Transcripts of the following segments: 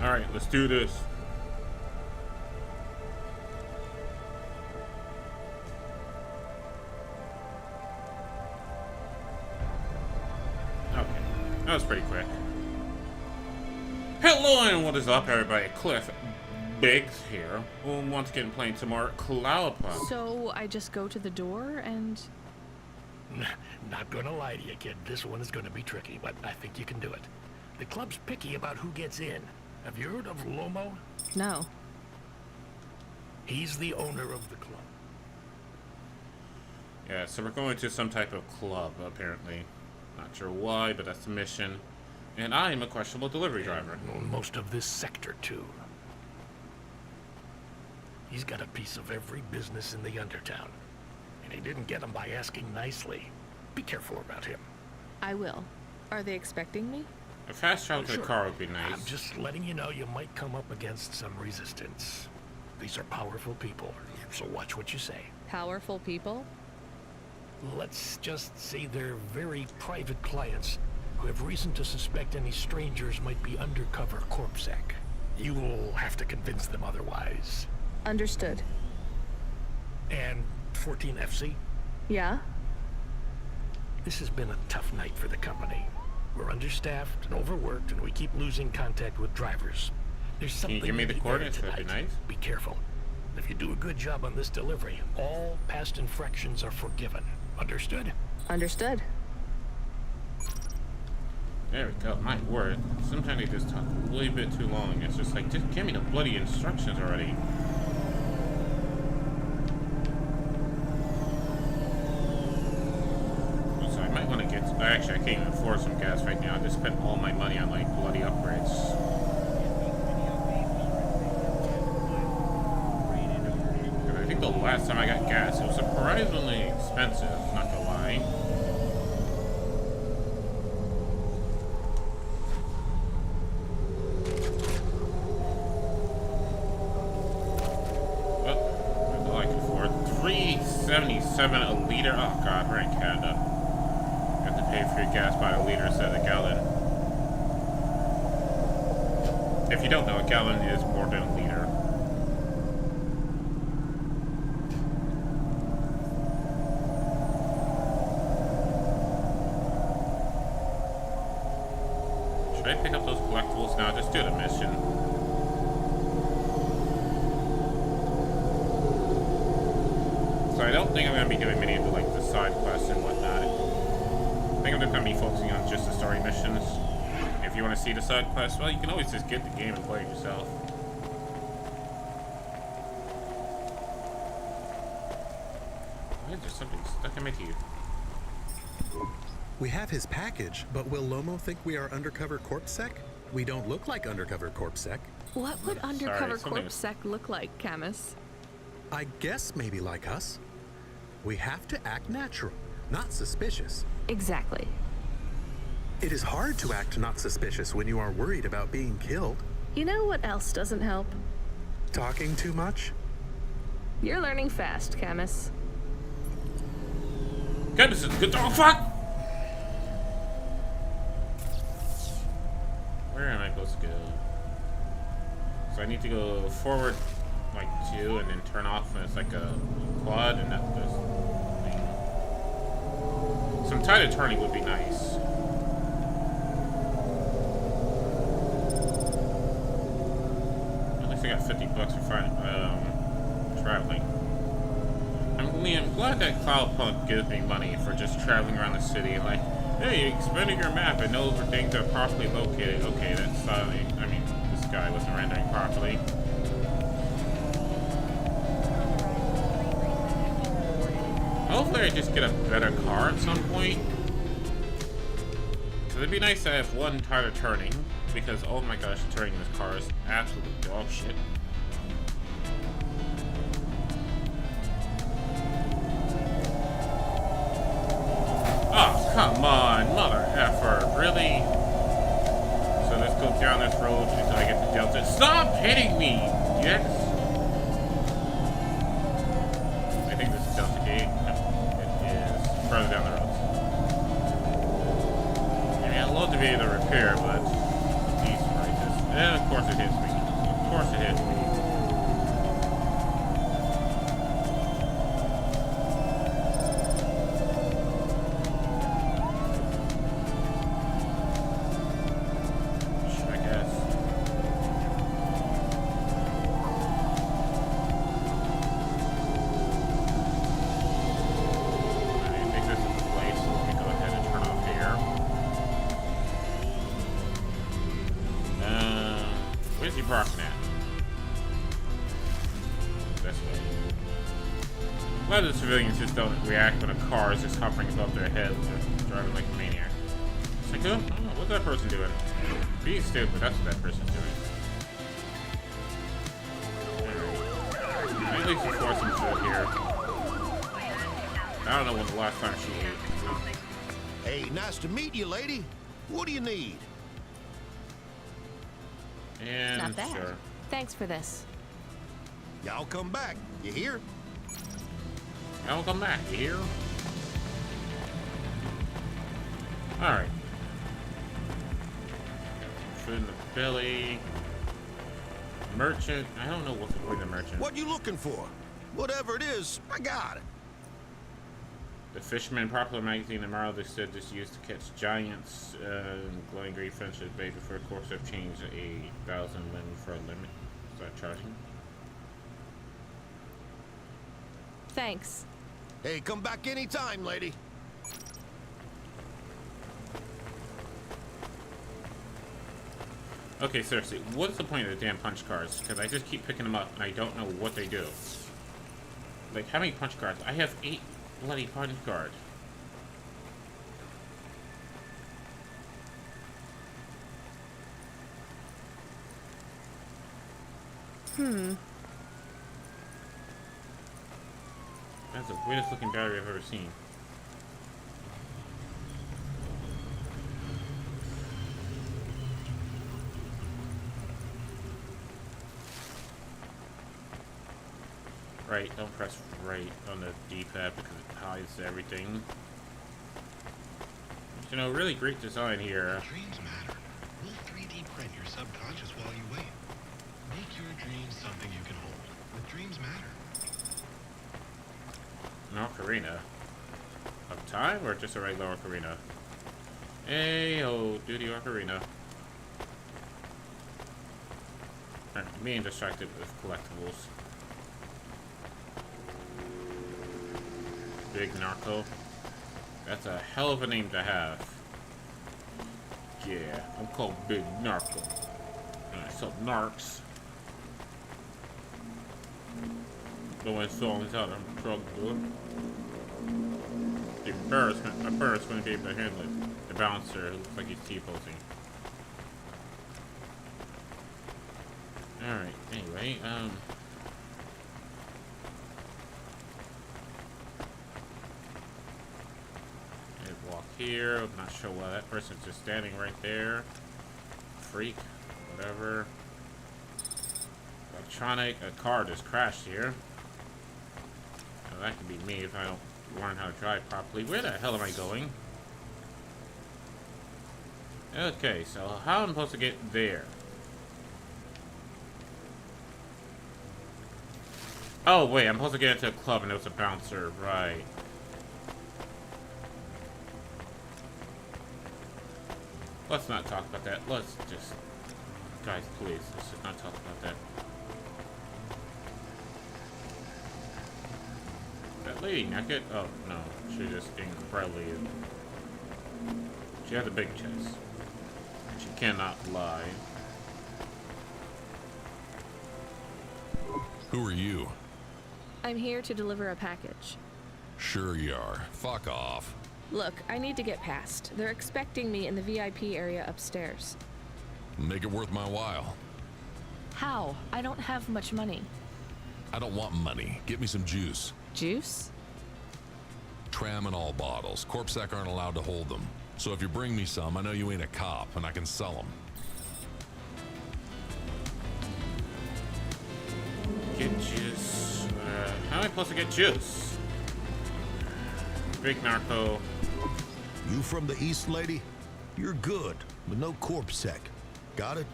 Alright, let's do this. Okay, that was pretty quick. Hello and what is up everybody, Cliff Biggs here. We'll once again playing some more CloudPunk. So I just go to the door and... Not gonna lie to you, kid. This one is gonna be tricky, but I think you can do it. The club's picky about who gets in. Have you heard of Lomo? No. He's the owner of the club. Yeah, so we're going to some type of club, apparently. Not sure why, but that's the mission. And I am a questionable delivery driver. And most of this sector, too. He's got a piece of every business in the Undertown. And he didn't get them by asking nicely. Be careful about him. I will. Are they expecting me? A fast travel to the car would be nice. I'm just letting you know you might come up against some resistance. These are powerful people, so watch what you say. Powerful people? Let's just say they're very private clients who have reason to suspect any strangers might be undercover CorpSec. You will have to convince them otherwise. Understood. And 14FC? Yeah? This has been a tough night for the company. We're understaffed and overworked, and we keep losing contact with drivers. There's something. Can you give me the coordinates? That'd be nice. Be careful. If you do a good job on this delivery, all past infractions are forgiven. Understood? Understood. There we go. My word. Sometimes they just talk a little bit too long. It's just like, just give me the bloody instructions already. So I might want to get... Actually, I can't even afford some gas right now. I just spent all my money on, like, bloody upgrades. And I think the last time I got gas, it was surprisingly expensive, not gonna lie. $3.77 a liter. Oh god, we're in Canada. You have to pay for your gas by a liter instead of a gallon. If you don't know, a gallon is more than a liter. Should I pick up those collectibles now? Just do the mission. So I don't think I'm going to be doing many of the, like, the side quests and whatnot. I think I'm just going to be focusing on just the story missions. If you want to see the side quests, well, you can always just get the game and play it yourself. Why is there something stuck in my teeth? We have his package, but will Lomo think we are undercover CorpSec? We don't look like undercover CorpSec. What would undercover something- CorpSec look like, Camus? I guess maybe like us. We have to act natural, not suspicious. Exactly. It is hard to act not suspicious when you are worried about being killed. You know what else doesn't help? Talking too much? You're learning fast, Camus. God, this is good. Oh, fuck! Where am I supposed to go? So I need to go forward like 2 and then turn off and it's like a quad and that does thing. Some tidal turning would be nice. At least I got $50 for traveling. I'm glad that CloudPunk gives me money for just traveling around the city. Like, hey, expanding your map and knows where things are properly located. Okay, that's I mean, this guy wasn't rendering properly. Hopefully I just get a better car at some point. So it'd be nice to have one tire turning, because oh my gosh, turning this car is absolutely dog shit. Oh, come on, mother effer, really? So let's go down this road until I get to Delta. Stop hitting me, yes? I think this is Delta Gate. No, it is further down the road. I mean, I'd love to be able to repair, but these prices. And of course, course it hits me. Of course it hits me. I guess. I think this is the place. Let me go ahead and turn off here. Where's he parking at? This way. A lot of the civilians just don't react when a car is just hovering above their heads or driving like a maniac. It's like, oh, what's that person doing? Being stupid, that's what that person's doing. At least force him through here. I don't know when the last time she ate. Hey, nice to meet you, lady. What do you need? And Not bad. sure. Thanks for this. Y'all come back. You hear? I'll come back, you hear? Alright. Food in the belly. Merchant. I don't know what's the merchant. What you looking for? Whatever it is, I got it. The Fisherman Popular Magazine tomorrow, they said this used to catch giants and glowing green finches at bay before course have changed 1,000 limit for a limit. Start charging. Thanks. Hey, come back anytime, lady. Okay, seriously, what's the point of the damn punch cards? Because I just keep picking them up and I don't know what they do. Like, how many punch cards? I have 8 bloody punch cards. That's the weirdest looking battery I've ever seen. Right, don't press right on the D-pad because it hides everything. But, you know, really great design here. Dreams matter. We'll 3D print your subconscious while you wait. Make your dreams something you can hold. With Dreams Matter. An ocarina of time or just a regular ocarina? Hey, oh, do the ocarina. Alright, being distracted with collectibles. Big Narco. That's a hell of a name to have. Yeah, I'm called Big Narco. And I sell narcs. No one songs out, I'm drug dealer. The embarrassment, my parents wouldn't be able to handle it. The bouncer looks like he's T-posing. Alright, anyway, walk here, I'm not sure why that person's just standing right there. Freak, whatever. Electronic, a car just crashed here. Now that could be me if I don't learn how to drive properly. Where the hell am I going? Okay, so how am I supposed to get there? Oh wait, I'm supposed to get into a club and it was a bouncer, right. Let's not talk about that. Let's just... Guys, please, let's just not talk about that. That lady naked? Oh, no. She's just incredibly... She has a big chest. She cannot lie. Who are you? I'm here to deliver a package. Sure you are. Fuck off. Look, I need to get past. They're expecting me in the VIP area upstairs. Make it worth my while. How? I don't have much money. I don't want money. Get me some juice. Juice? Tramadol bottles. Corpsec aren't allowed to hold them. So if you bring me some, I know you ain't a cop, and I can sell them. Get juice. How am I supposed to get juice? Big Narco. You from the East, lady? You're good, but no corpsec. Got it?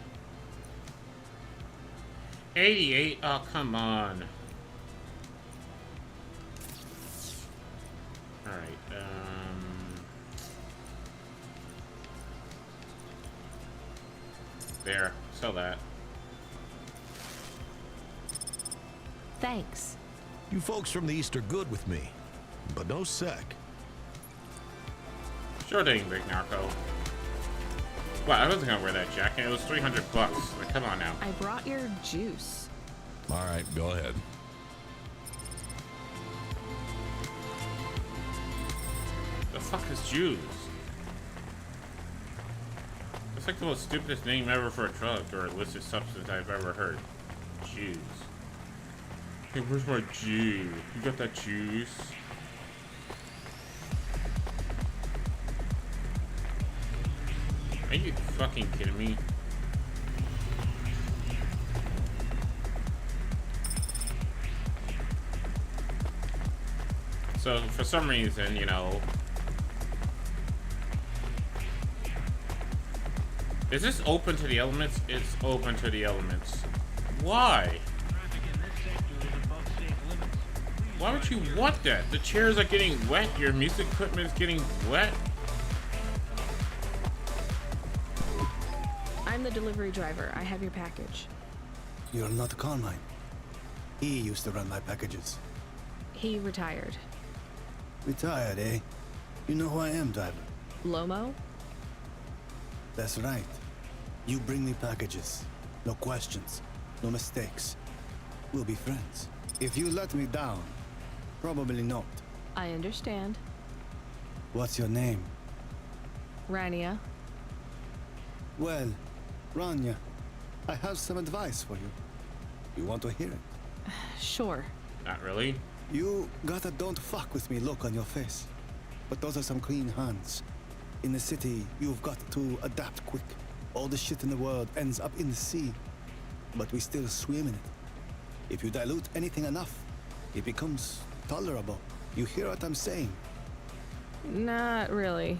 88? Oh, come on. Alright, there. Sell that. Thanks. You folks from the East are good with me, but no sec. Sure thing, big narco. Well, I wasn't gonna wear that jacket. It was 300 bucks. Like, come on now. I brought your juice. All right, go ahead. The fuck is Jews? It's like the most stupidest name ever for a drug or illicit substance I've ever heard. Jews. Hey, where's my Jew? You got that juice? Are you fucking kidding me? So, for some reason, you know... Is this open to the elements? It's open to the elements. Why? Why would you want that? The chairs are getting wet, your music equipment is getting wet. I'm the delivery driver. I have your package. You're not Carmine. He used to run my packages. He retired. Retired, eh? You know who I am, driver. Lomo? That's right. You bring me packages. No questions. No mistakes. We'll be friends. If you let me down, probably not. I understand. What's your name? Rania. Well, Rania, I have some advice for you. You want to hear it? Sure. Not really. You got a don't fuck with me look on your face. But those are some clean hands. In the city, you've got to adapt quick. All the shit in the world ends up in the sea. But we still swim in it. If you dilute anything enough, it becomes tolerable. You hear what I'm saying? Not really.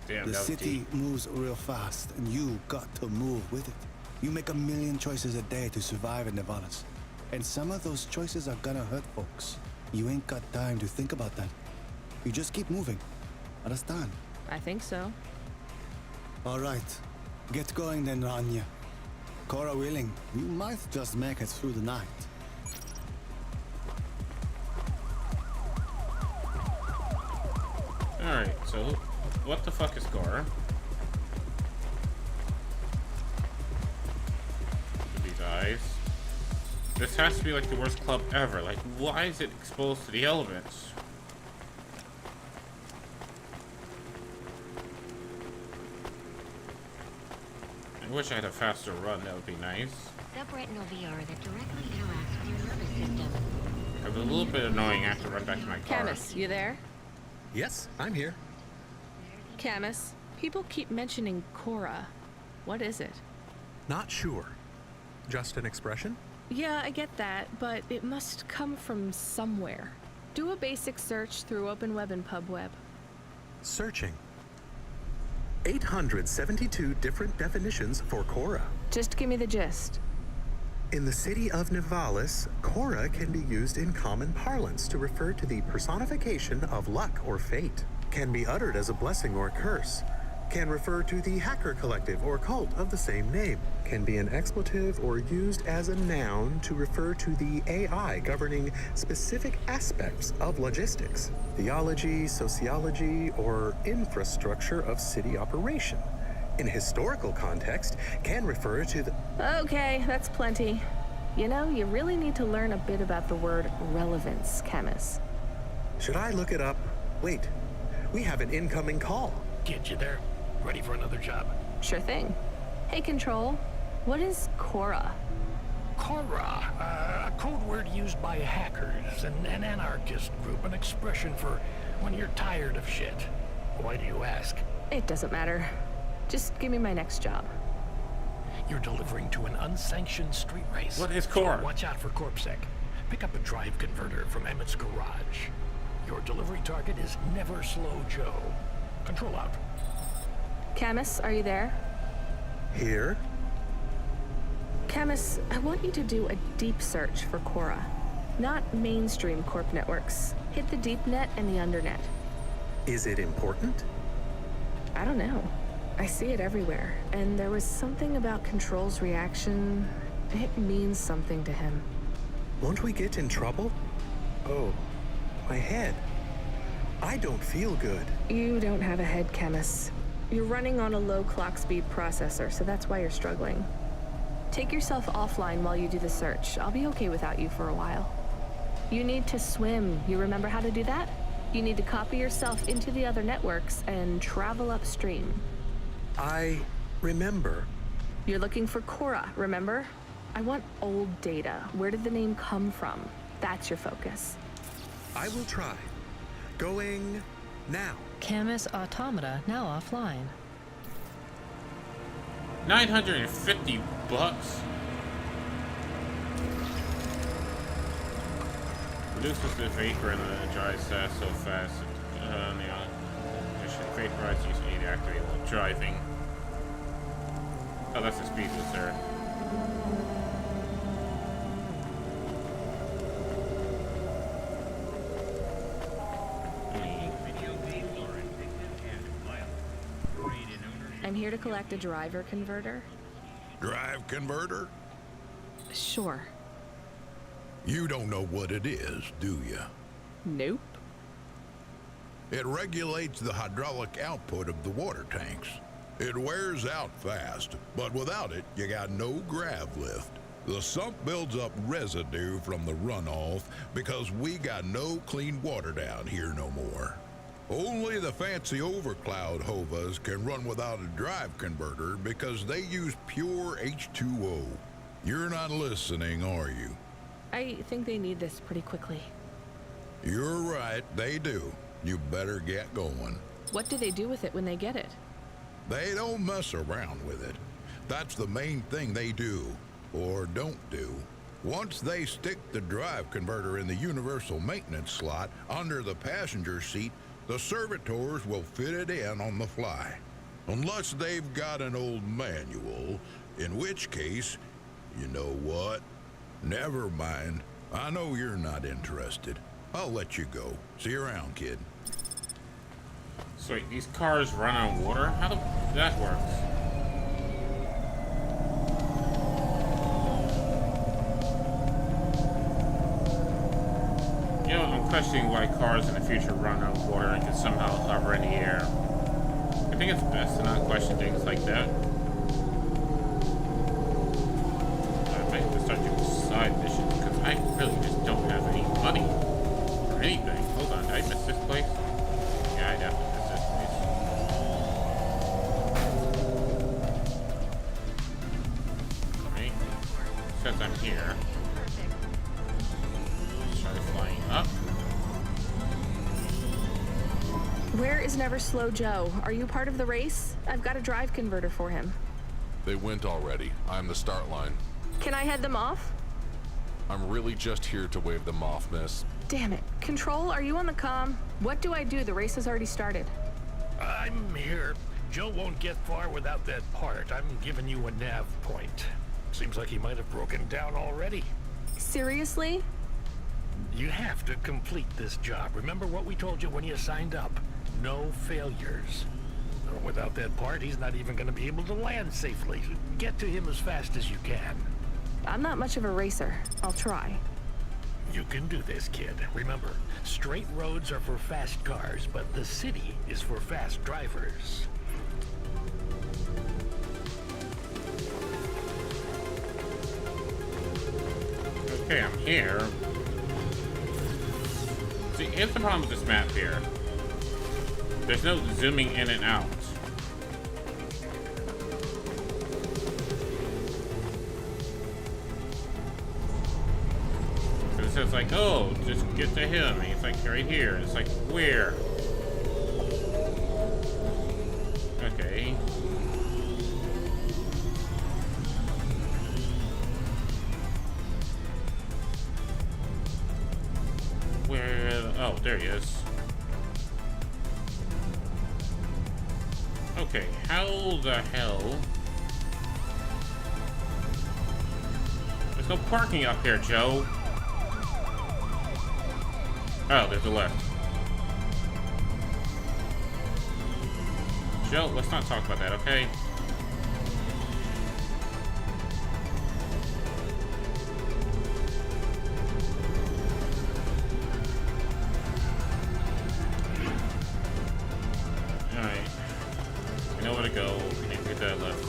Damn, The that was city deep. moves real fast, and you got to move with it. You make a million choices a day to survive in Nevalis. And some of those choices are gonna hurt folks. You ain't got time to think about that. You just keep moving. Understand? I think so. All right. Get going then, Rania. Cora willing, you might just make it through the night. Alright, so what the fuck is Gora? These eyes. This has to be like the worst club ever. Like, why is it exposed to the elements? I wish I had a faster run, that would be nice. Subretinal VR that directly interacts with your nervous system. It was a little bit annoying. I have to run back to my car. Camus, you there? Yes, I'm here. Camus, people keep mentioning Cora. What is it? Not sure. Just an expression? Yeah, I get that, but it must come from somewhere. Do a basic search through Open Web and PubWeb. Searching. 872 different definitions for Cora. Just give me the gist. In the city of Nevalis, Cora can be used in common parlance to refer to the personification of luck or fate. Can be uttered as a blessing or curse. Can refer to the hacker collective or cult of the same name. Can be an expletive or used as a noun to refer to the AI governing specific aspects of logistics, theology, sociology, or infrastructure of city operation. In historical context, can refer to the... Okay, that's plenty. You know, you really need to learn a bit about the word relevance, Camus. Should I look it up? Wait, we have an incoming call. Get you there. Ready for another job. Sure thing. Hey, Control, what is Cora? Cora, a code word used by hackers and an anarchist group, an expression for when you're tired of shit. Why do you ask? It doesn't matter. Just give me my next job. You're delivering to an unsanctioned street race. What is Cora? So watch out for CorpSec. Pick up a drive converter from Emmett's garage. Your delivery target is Never Slow Joe. Control out. Camus, are you there? Here? Camus, Camus, I want you to do a deep search for Cora. Not mainstream corp networks. Hit the deep net and the undernet. Is it important? I don't know. I see it everywhere, and there was something about Control's reaction. It means something to him. Won't we get in trouble? Oh, my head. I don't feel good. You don't have a head, Camus. You're running on a low clock speed processor, so that's why you're struggling. Take yourself offline while you do the search. I'll be okay without you for a while. You need to swim. You remember how to do that? You need to copy yourself into the other networks and travel upstream. I remember. You're looking for Cora, remember? I want old data. Where did the name come from? That's your focus. I will try. Going now. Camus Automata now offline. 950 bucks. Reduces the vapor in the dry sass so fast. Vaporize use need to activate while driving. Oh, that's the speed booster. I'm here to collect a driver converter. Drive converter? Sure. You don't know what it is, do you? Nope. It regulates the hydraulic output of the water tanks. It wears out fast, but without it, you got no grav lift. The sump builds up residue from the runoff because we got no clean water down here no more. Only the fancy overcloud hovas can run without a drive converter because they use pure H2O. You're not listening, are you? I think they need this pretty quickly. You're right, they do. You better get going. What do they do with it when they get it? They don't mess around with it. That's the main thing they do, or don't do. Once they stick the drive converter in the universal maintenance slot under the passenger seat, the servitors will fit it in on the fly. Unless they've got an old manual, in which case, you know what? Never mind. I know you're not interested. I'll let you go. See you around, kid. So wait, these cars run on water? How do that work? You know, I'm questioning why cars in the future run on water and can somehow hover in the air. I think it's best to not question things like that. I might have to start doing side missions because I really just don't have any money for anything. Hold on, did I miss this place? Yeah, I definitely missed this place. Right. Says I'm here. Try flying up. Where is Never Slow Joe? Are you part of the race? I've got a drive converter for him. They went already. I'm the start line. Can I head them off? I'm really just here to wave them off, miss. Damn it. Control, are you on the comm? What do I do? The race has already started. I'm here. Joe won't get far without that part. I'm giving you a nav point. Seems like he might have broken down already. Seriously? You have to complete this job. Remember what we told you when you signed up? No failures. Without that part, he's not even going to be able to land safely. Get to him as fast as you can. I'm not much of a racer. I'll try. You can do this, kid. Remember, straight roads are for fast cars, but the city is for fast drivers. Okay, I'm here. See, here's the problem with this map here. There's no zooming in and out. So it says like, oh, just get to him. And he's like right here. It's like, where? Okay. Where? Oh, there he is. Okay, how the hell? There's no parking up here, Joe. Oh, there's a left. Joe, let's not talk about that, okay? Alright. We know where to go. We need to get that left.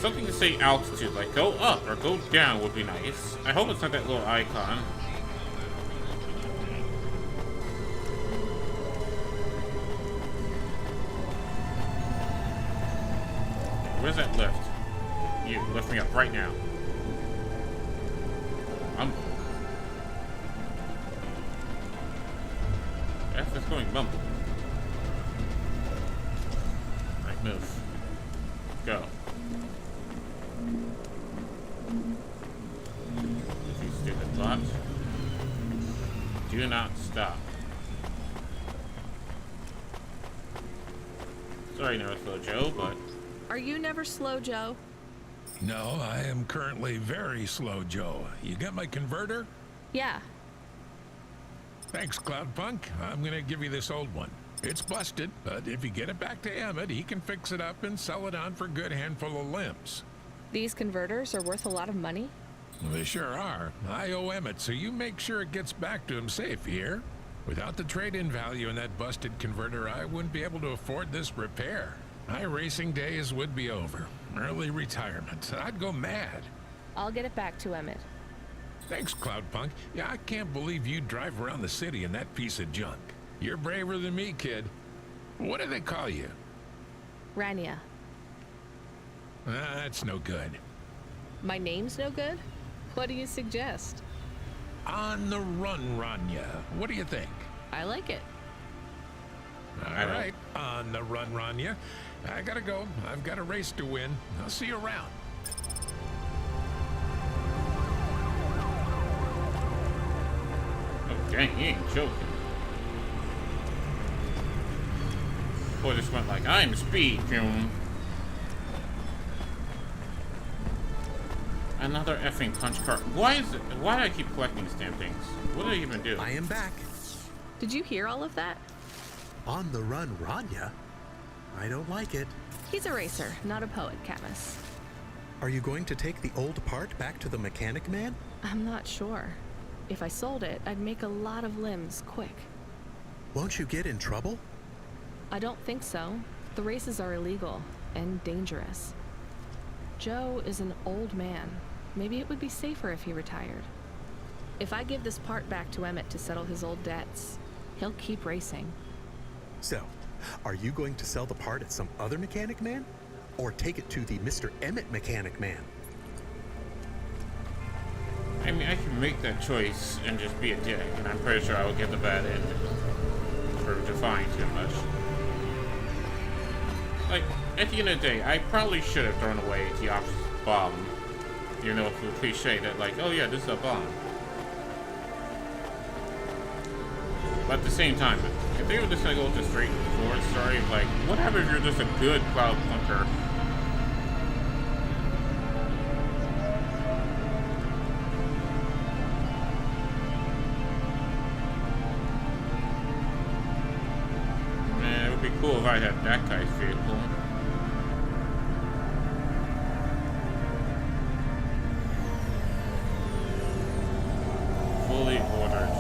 Something to say altitude, like go up or go down would be nice. I hope it's not that little icon. Where's that lift? You, lift me up right now. That's going bump. Right, move. Go. You stupid bot. Do not stop. Sorry, no slow Joe, but... Are you never slow, Joe? No, I am currently very slow, Joe. You got my converter? Yeah. Thanks, CloudPunk. I'm gonna give you this old one. It's busted, but if you get it back to Emmett, he can fix it up and sell it on for a good handful of limbs. These converters are worth a lot of money? They sure are. I owe Emmett, so you make sure it gets back to him safe here. Without the trade-in value in that busted converter, I wouldn't be able to afford this repair. My racing days would be over. Early retirement. I'd go mad. I'll get it back to Emmett. Thanks, CloudPunk. Yeah, I can't believe you drive around the city in that piece of junk. You're braver than me, kid. What do they call you? Rania. That's no good. My name's no good? What do you suggest? On the run, Rania. What do you think? I like it. All right, on the run, Rania. I gotta go. I've got a race to win. I'll see you around. Oh, dang, he ain't joking. Boy, this went like, I'm speed, June. Another effing punch card. Why do I keep collecting these damn things? What do they even do? I am back. Did you hear all of that? On the run, Rania? I don't like it. He's a racer, not a poet, Camus. Are you going to take the old part back to the mechanic man? I'm not sure. If I sold it, I'd make a lot of limbs quick. Won't you get in trouble? I don't think so. The races are illegal and dangerous. Joe is an old man. Maybe it would be safer if he retired. If I give this part back to Emmett to settle his old debts, he'll keep racing. So, are you going to sell the part at some other mechanic man? Or take it to the Mr. Emmett mechanic man? I mean, I can make that choice and just be a dick, and I'm pretty sure I will get the bad end for defying too much. Like, at the end of the day, I probably should have thrown away the option bomb. You know, it's a cliche that, like, oh yeah, this is a bomb. But at the same time, if they were just gonna go with the straightforward story of, like, what happens if you're just a good CloudPunker? Man, it would be cool if I had that guy's vehicle. Fully ordered.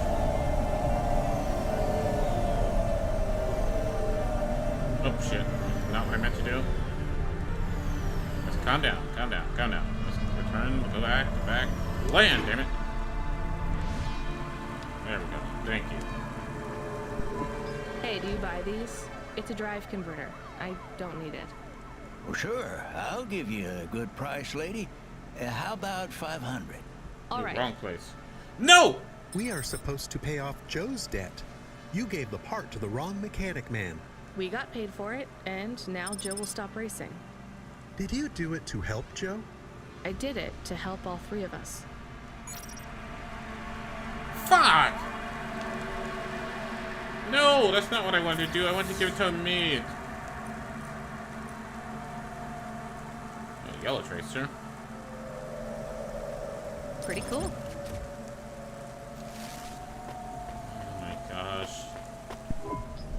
Oh shit, not what I meant to do. Let's calm down, calm down, calm down. Let's return, go back, land, damn it. There we go, thank you. Hey, do you buy these? It's a drive converter. I don't need it. Well, sure. I'll give you a good price, lady. How about 500? All right. Wrong place. No! We are supposed to pay off Joe's debt. You gave the part to the wrong mechanic man. We got paid for it, and now Joe will stop racing. Did you do it to help Joe? I did it to help all three of us. Fuck! No, that's not what I wanted to do. I wanted to give it to me. Yellow tracer. Pretty cool. Oh my gosh.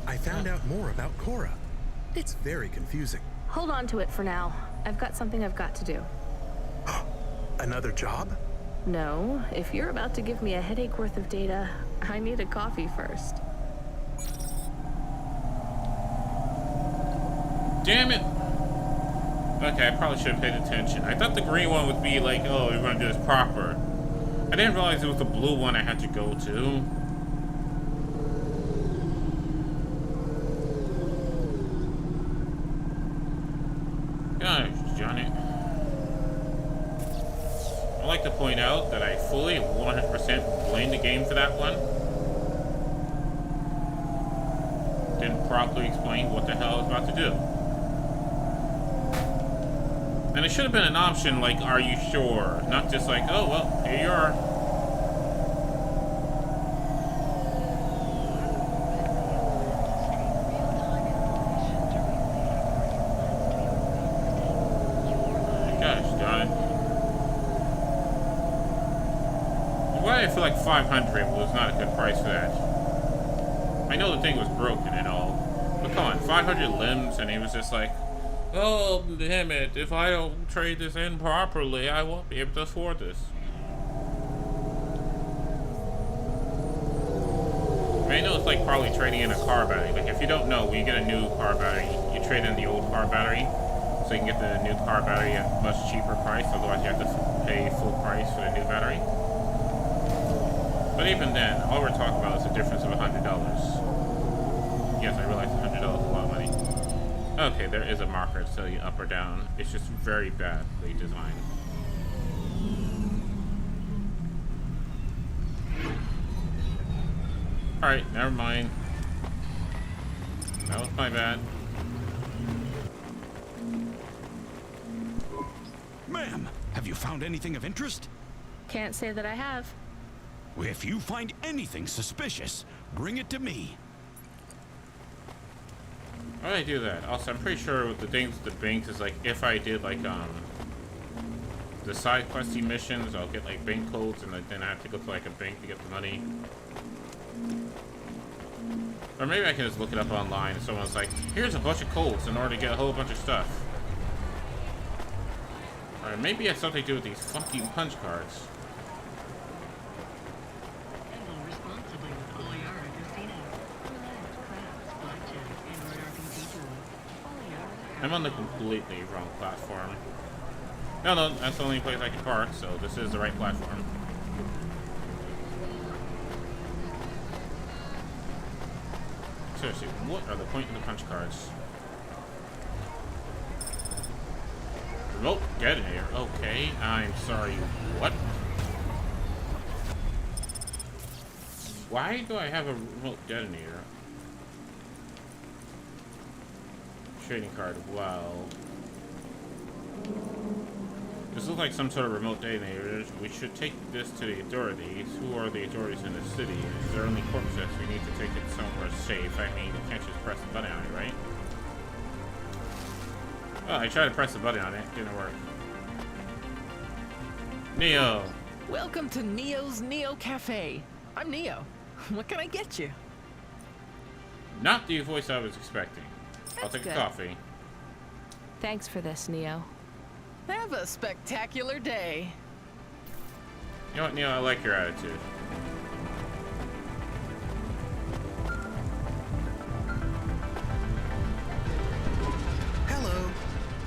I found out more about Cora. It's very confusing. Hold on to it for now. I've got something I've got to do. Another job? No, if you're about to give me a headache worth of data, I need a coffee first. Damn it! Okay, I probably should have paid attention. I thought the green one would be like, oh, we're gonna do this proper. I didn't realize it was the blue one I had to go to. Gosh, Johnny. I'd like to point out that I fully 100% blame the game for that one. Didn't properly explain what the hell I was about to do. And it should have been an option like, are you sure? Not just like, oh, well, here you are. Gosh darn it. Why I feel like 500 was not a good price for that. I know the thing was broken and all, but come on, 500 limbs, and he was just like, oh, damn it, if I don't trade this in properly, I won't be able to afford this. I know it's like probably trading in a car battery. Like, if you don't know, when you get a new car battery, you trade in the old car battery, so you can get the new car battery at a much cheaper price, otherwise you have to pay full price for the new battery. But even then, all we're talking about is a difference of $100. Yes, I realize $100 is a lot of money. Okay, there is a marker to tell you up or down. It's just very badly designed. Alright, never mind. That was my bad. Ma'am, have you found anything of interest? Can't say that I have. If you find anything suspicious, bring it to me. Why did I do that? Also, I'm pretty sure with the things with the banks is like, if I did like, the side questy missions, I'll get like bank codes, and then I have to go to like a bank to get the money. Or maybe I can just look it up online and someone's like, here's a bunch of codes in order to get a whole bunch of stuff. Or maybe it has something to do with these fucking punch cards. I'm on the completely wrong platform. No, that's the only place I can park, so this is the right platform. Seriously, what are the point of the punch cards? Remote detonator. Okay, I'm sorry. What? Why do I have a remote detonator? Trading card. Wow. This looks like some sort of remote detonator. We should take this to the authorities. Who are the authorities in the city? Is there only corpses? We need to take it somewhere safe. I mean, you can't just press the button on it, right? Oh, I tried to press the button on it. Didn't work. Neo. Welcome to Neo's Neo Cafe. I'm Neo. What can I get you? Not the voice I was expecting. I'll take a coffee. Thanks for this, Neo. Have a spectacular day. You know what, Neo? I like your attitude. Hello.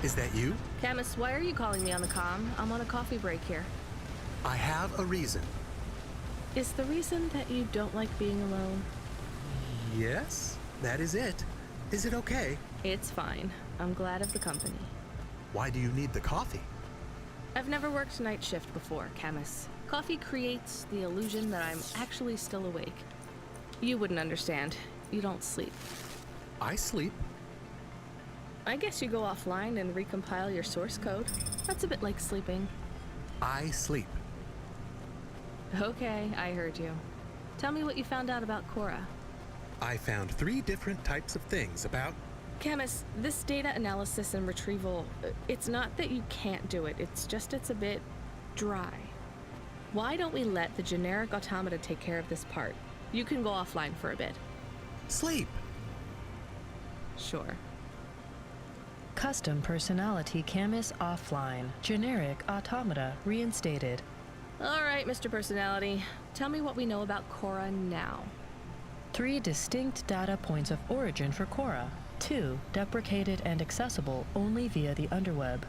Is that you? Camus, why are you calling me on the comm? I'm on a coffee break here. I have a reason. Is the reason that you don't like being alone? Yes, that is it. Is it okay? It's fine. I'm glad of the company. Why do you need the coffee? I've never worked night shift before, Camus. Coffee creates the illusion that I'm actually still awake. You wouldn't understand. You don't sleep. I sleep. I guess you go offline and recompile your source code. That's a bit like sleeping. I sleep. Okay, I heard you. Tell me what you found out about Cora. I found 3 different types of things about Camus, this data analysis and retrieval, it's not that you can't do it, it's a bit dry. Why don't we let the generic automata take care of this part? You can go offline for a bit. Sleep. Sure. Custom personality Camus offline. Generic automata reinstated. All right, Mr. Personality. Tell me what we know about Cora now. 3 distinct data points of origin for Cora. 2 deprecated and accessible only via the underweb.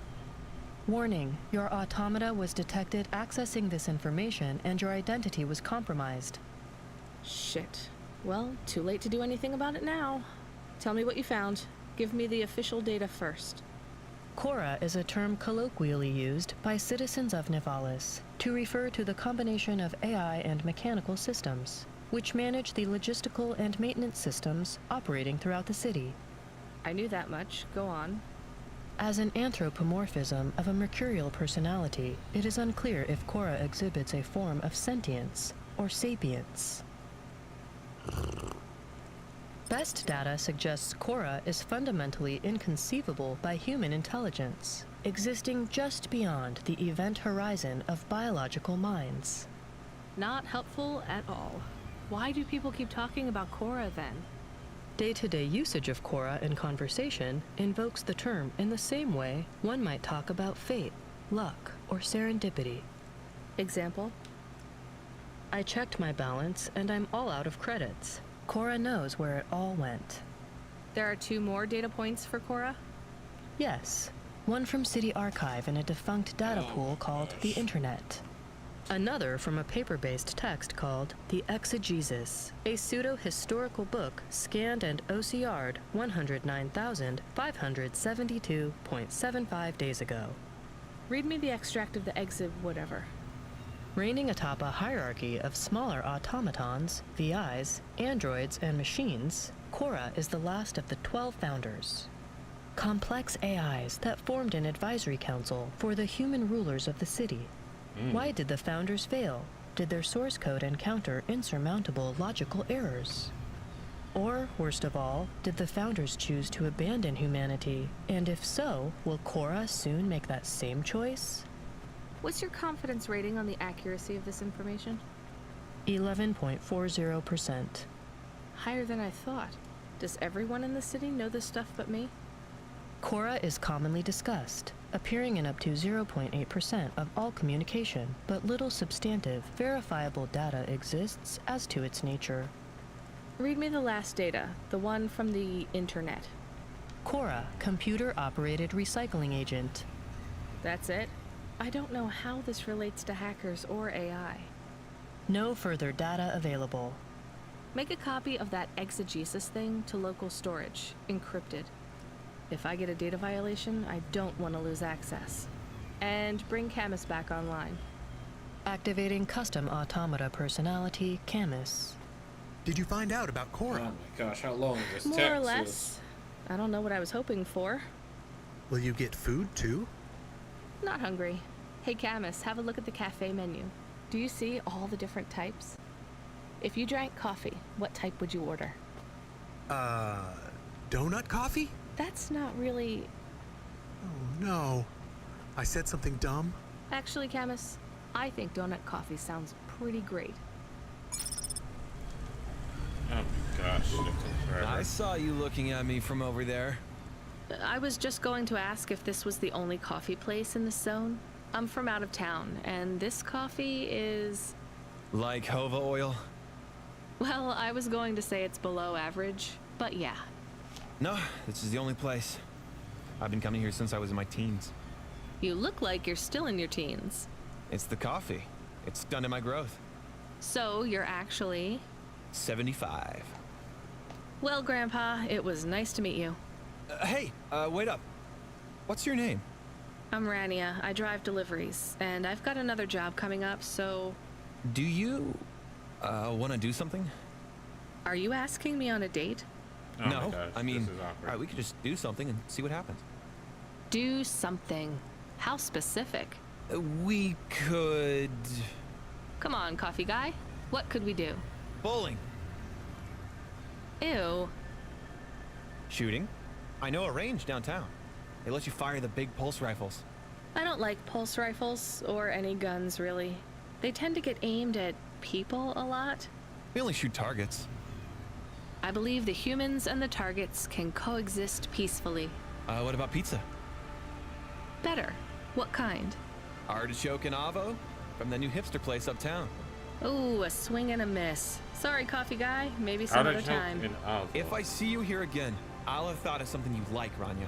Warning, your automata was detected accessing this information and your identity was compromised. Shit. Well, too late to do anything about it now. Tell me what you found. Give me the official data first. Cora is a term colloquially used by citizens of Nivalis to refer to the combination of AI and mechanical systems, which manage the logistical and maintenance systems operating throughout the city. I knew that much. Go on. As an anthropomorphism of a mercurial personality, it is unclear if Cora exhibits a form of sentience or sapience. Best data suggests Cora is fundamentally inconceivable by human intelligence, existing just beyond the event horizon of biological minds. Not helpful at all. Why do people keep talking about Cora then? Day-to-day usage of Cora in conversation invokes the term in the same way one might talk about fate, luck, or serendipity. Example? I checked my balance and I'm all out of credits. Cora knows where it all went. There are 2 more data points for Cora? Yes. One from City Archive in a defunct data pool called the Internet. Another from a paper-based text called The Exegesis, a pseudo-historical book scanned and OCR'd 109,572.75 days ago. Read me the extract of the exib whatever. Reigning atop a hierarchy of smaller automatons, VIs, androids, and machines, Cora is the last of the 12 founders. Complex AIs that formed an advisory council for the human rulers of the city. Why did the founders fail? Did their source code encounter insurmountable logical errors? Or, worst of all, did the founders choose to abandon humanity? And if so, will Cora soon make that same choice? What's your confidence rating on the accuracy of this information? 11.40%. Higher than I thought. Does everyone in the city know this stuff but me? Cora is commonly discussed, appearing in up to 0.8% of all communication, but little substantive, verifiable data exists as to its nature. Read me the last data, the one from the Internet. Cora, computer-operated recycling agent. That's it? I don't know how this relates to hackers or AI. No further data available. Make a copy of that exegesis thing to local storage, encrypted. If I get a data violation, I don't want to lose access. And bring Camus back online. Activating custom automata personality, Camus. Did you find out about Cora? Oh my gosh, how long is this More text or is? less. I don't know what I was hoping for. Will you get food too? Not hungry. Hey Camus, have a look at the cafe menu. Do you see all the different types? If you drank coffee, what type would you order? Donut coffee? That's not really... Oh no. I said something dumb? Actually, Camus, I think donut coffee sounds pretty great. Oh my gosh, it took forever. I saw you looking at me from over there. I was just going to ask if this was the only coffee place in this zone. I'm from out of town, and this coffee is... Like Hova oil? Well, I was going to say it's below average, but yeah. No, this is the only place. I've been coming here since I was in my teens. You look like you're still in your teens. It's the coffee. It's stunted my growth. So, you're actually... 75. Well, Grandpa, it was nice to meet you. Hey, wait up. What's your name? I'm Rania. I drive deliveries, and I've got another job coming up, so... Do you, want to do something? Are you asking me on a date? Oh No, my gosh, I mean, this is awkward. alright, we could just do something and see what happens. Do something. How specific? We could... Come on, coffee guy. What could we do? Bowling. Ew. Shooting. I know a range downtown. They let you fire the big pulse rifles. I don't like pulse rifles, or any guns, really. They tend to get aimed at people a lot. We only shoot targets. I believe the humans and the targets can coexist peacefully. What about pizza? Better. What kind? Artichoke and avo from the new hipster place uptown. Ooh, a swing and a miss. Sorry, coffee guy. Maybe some other time. If I see you here again, I'll have thought of something you like, Rania.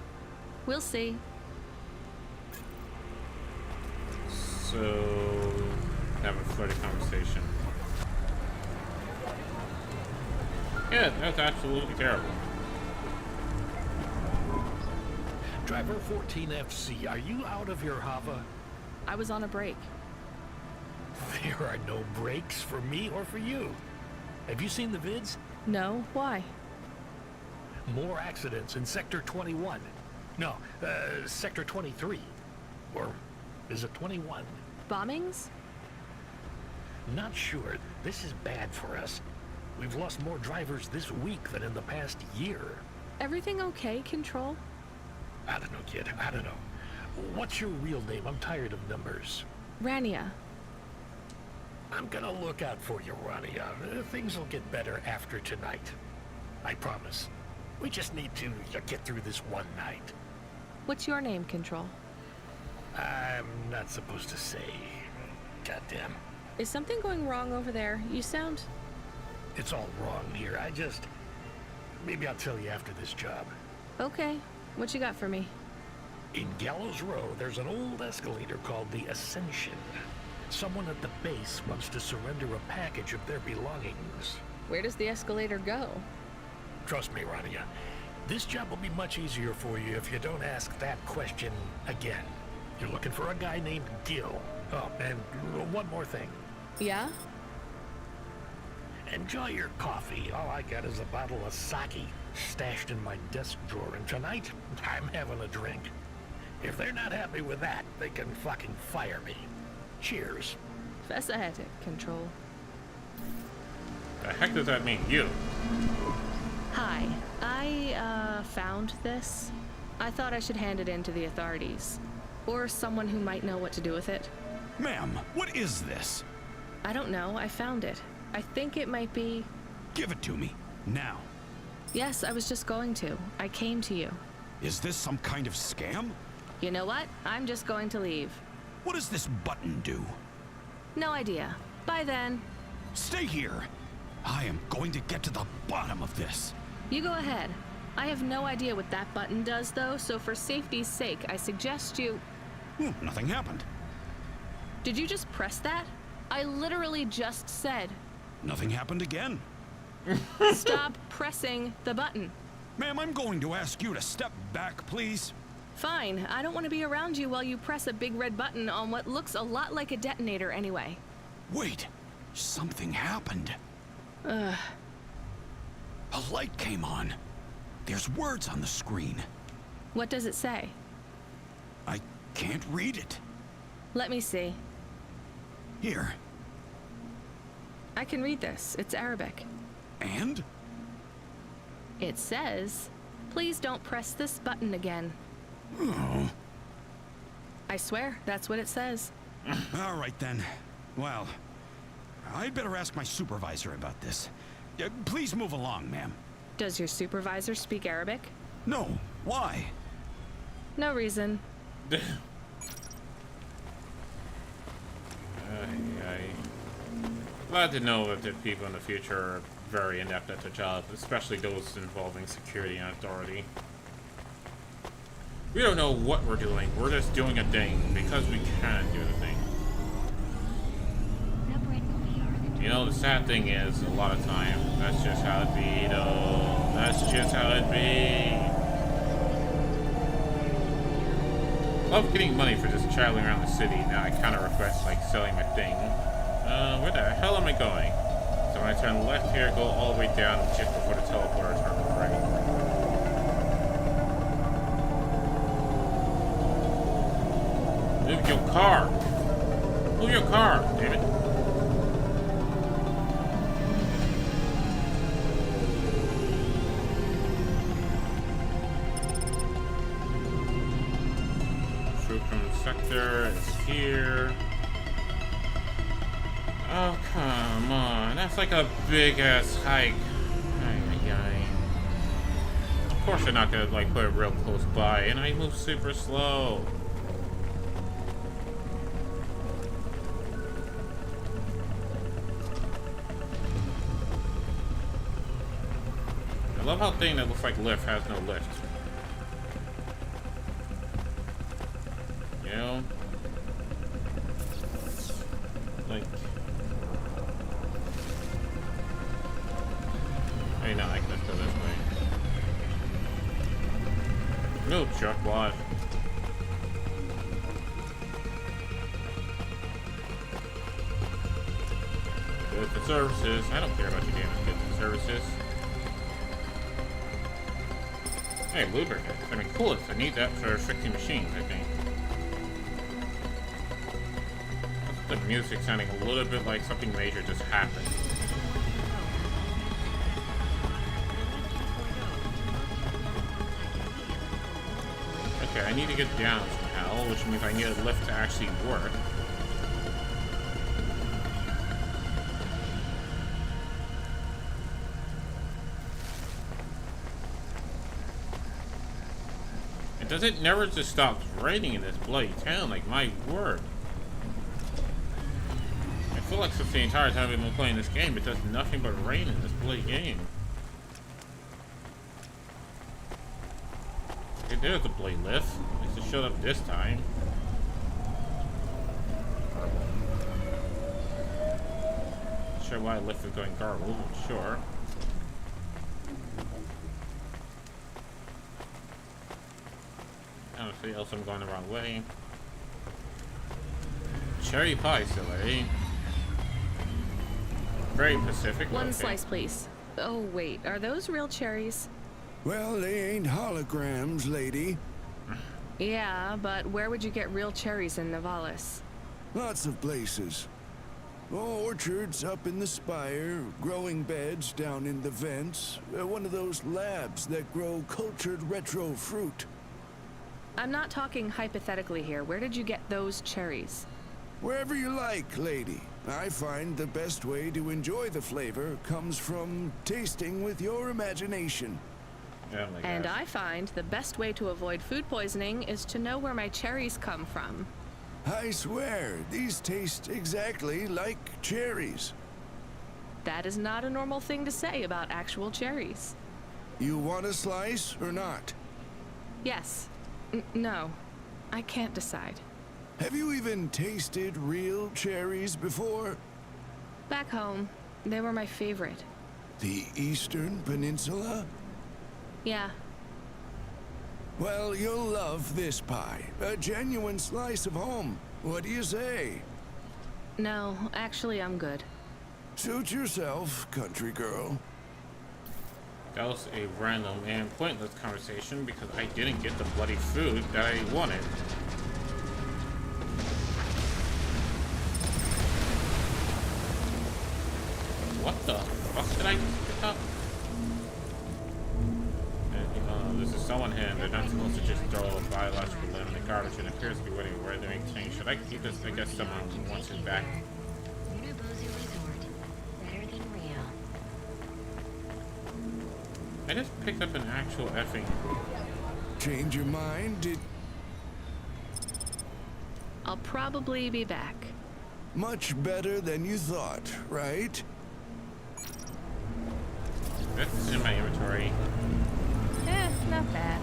We'll see. So, have a flirty conversation. Yeah, that's absolutely terrible. Driver 14FC, are you out of your Hava? I was on a break. There are no breaks for me or for you. Have you seen the vids? No, why? More accidents in Sector 21. No, Sector 23. Or is it 21? Bombings? Not sure. This is bad for us. We've lost more drivers this week than in the past year. Everything okay, Control? I don't know, kid. I don't know. What's your real name? I'm tired of numbers. Rania. I'm gonna look out for you, Rania. Things will get better after tonight. I promise. We just need to get through this one night. What's your name, Control? I'm not supposed to say. Goddamn. Is something going wrong over there? You sound... It's all wrong here. Maybe I'll tell you after this job. Okay. What you got for me? In Gallows Row, there's an old escalator called the Ascension. Someone at the base wants to surrender a package of their belongings. Where does the escalator go? Trust me, Rania. This job will be much easier for you if you don't ask that question again. You're looking for a guy named Gil. Oh, and one more thing. Yeah? Enjoy your coffee. All I got is a bottle of sake stashed in my desk drawer, and tonight, I'm having a drink. If they're not happy with that, they can fucking fire me. Cheers. Fessahetic, Control. The heck does that mean, you? Hi. I found this. I thought I should hand it in to the authorities. Or someone who might know what to do with it. Ma'am, what is this? I don't know. I found it. I think it might be... Give it to me, now. Yes, I was just going to. I came to you. Is this some kind of scam? You know what? I'm just going to leave. What does this button do? No idea. Bye then. Stay here. I am going to get to the bottom of this. You go ahead. I have no idea what that button does, though, so for safety's sake, I suggest you... Nothing happened. Did you just press that? I literally just said... Nothing happened again. Stop pressing the button. Ma'am, I'm going to ask you to step back, please. Fine. I don't want to be around you while you press a big red button on what looks a lot like a detonator anyway. Wait. Something happened. Ugh. A light came on. There's words on the screen. What does it say? I can't read it. Let me see. Here. I can read this. It's Arabic. And? It says, please don't press this button again. Oh. I swear, that's what it says. All right then. Well, I'd better ask my supervisor about this. Please move along, ma'am. Does your supervisor speak Arabic? No. Why? No reason. Glad to know that the people in the future are very inept at their job, especially those involving security and authority. We don't know what we're doing. We're just doing a thing because we can do the thing. You know, the sad thing is, a lot of time, that's just how it be, though. That's just how it be. Love getting money for just traveling around the city. Now I kind of regret, like, selling my thing. Where the hell am I going? So when I turn left here, go all the way down just before the teleporter turns right. Move your car! Move your car, damn it. further. It's here. Oh, come on. That's like a big-ass hike. Ay, ay, ay. Of course they're not gonna, like, put it real close by, and I move super slow. I love how thing that looks like lift has no lift. You know? Like... Hey, no, I can just go this way. No, Chuck, what? Good for services. I don't care about your damn goods and services. Hey, lubricant. I mean, cool. I need that for fixing machines, I think. The music sounding a little bit like something major just happened. Okay, I need to get down somehow, which means I need a lift to actually work. It doesn't never just stops raining in this bloody town, like my word. I feel like since the entire time I've been playing this game, it does nothing but rain in this bloody game. Okay, there's a bloody lift. At least it showed up this time. Not sure why the lift is going garbled, but sure. Honestly, else I'm going the wrong way. Cherry pie, silly. Very Pacific. One slice, please. Oh, wait. Are those real cherries? Well, they ain't holograms, lady. Yeah, but where would you get real cherries in Nivalis? Lots of places. Orchards up in the spire, growing beds down in the vents, one of those labs that grow cultured retro fruit. I'm not talking hypothetically here. Where did you get those cherries? Wherever you like, lady. I find the best way to enjoy the flavor comes from tasting with your imagination. Oh and I find the best way to avoid food poisoning is to know where my cherries come from. I swear, these taste exactly like cherries. That is not a normal thing to say about actual cherries. You want a slice or not? Yes. No. I can't decide. Have you even tasted real cherries before? Back home, they were my favorite. The Eastern Peninsula? Yeah. Well, you'll love this pie. A genuine slice of home. What do you say? No, actually, I'm good. Suit yourself, country girl. That was a random and pointless conversation because I didn't get the bloody food that I wanted. What the fuck did I pick up? This is someone hand. They're not supposed to just throw a biological limb in the garbage. It appears to be waiting where they're making. Should I keep this? I guess someone wants it back. I just picked up an actual effing... Change your mind? I'll probably be back. Much better than you thought, right? That's in my inventory. Not bad.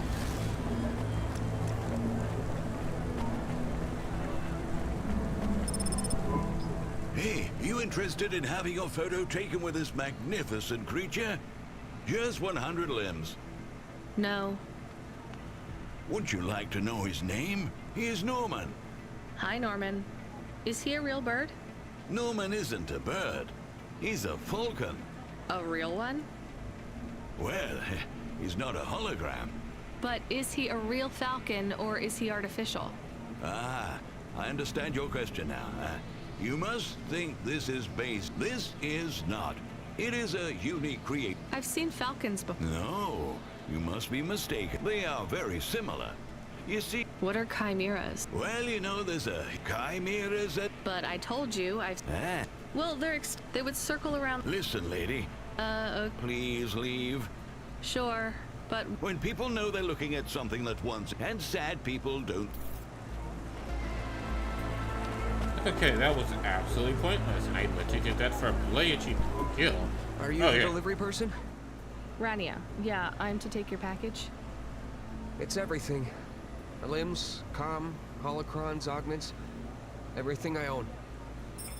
Hey, you interested in having your photo taken with this magnificent creature? Just 100 limbs. No. Wouldn't you like to know his name? He is Norman. Hi, Norman. Is he a real bird? Norman isn't a bird. He's a falcon. A real one? Well, he's not a hologram. But is he a real falcon or is he artificial? Ah, I understand your question now. You must think this is based. This is not. It is a unique creation. I've seen falcons before. No, you must be mistaken. They are very similar. You see... What are chimeras? Well, you know, there's a chimeras that... But I told you, Well, they would circle around... Listen, lady. Please leave. Sure, but... When people know they're looking at something that once... And sad people don't... Okay, that was absolutely pointless. I let you get that for a play cheap kill. Are you a delivery person? Rania, yeah, I'm to take your package. It's everything. Limbs, comm, holocrons, augments. Everything I own.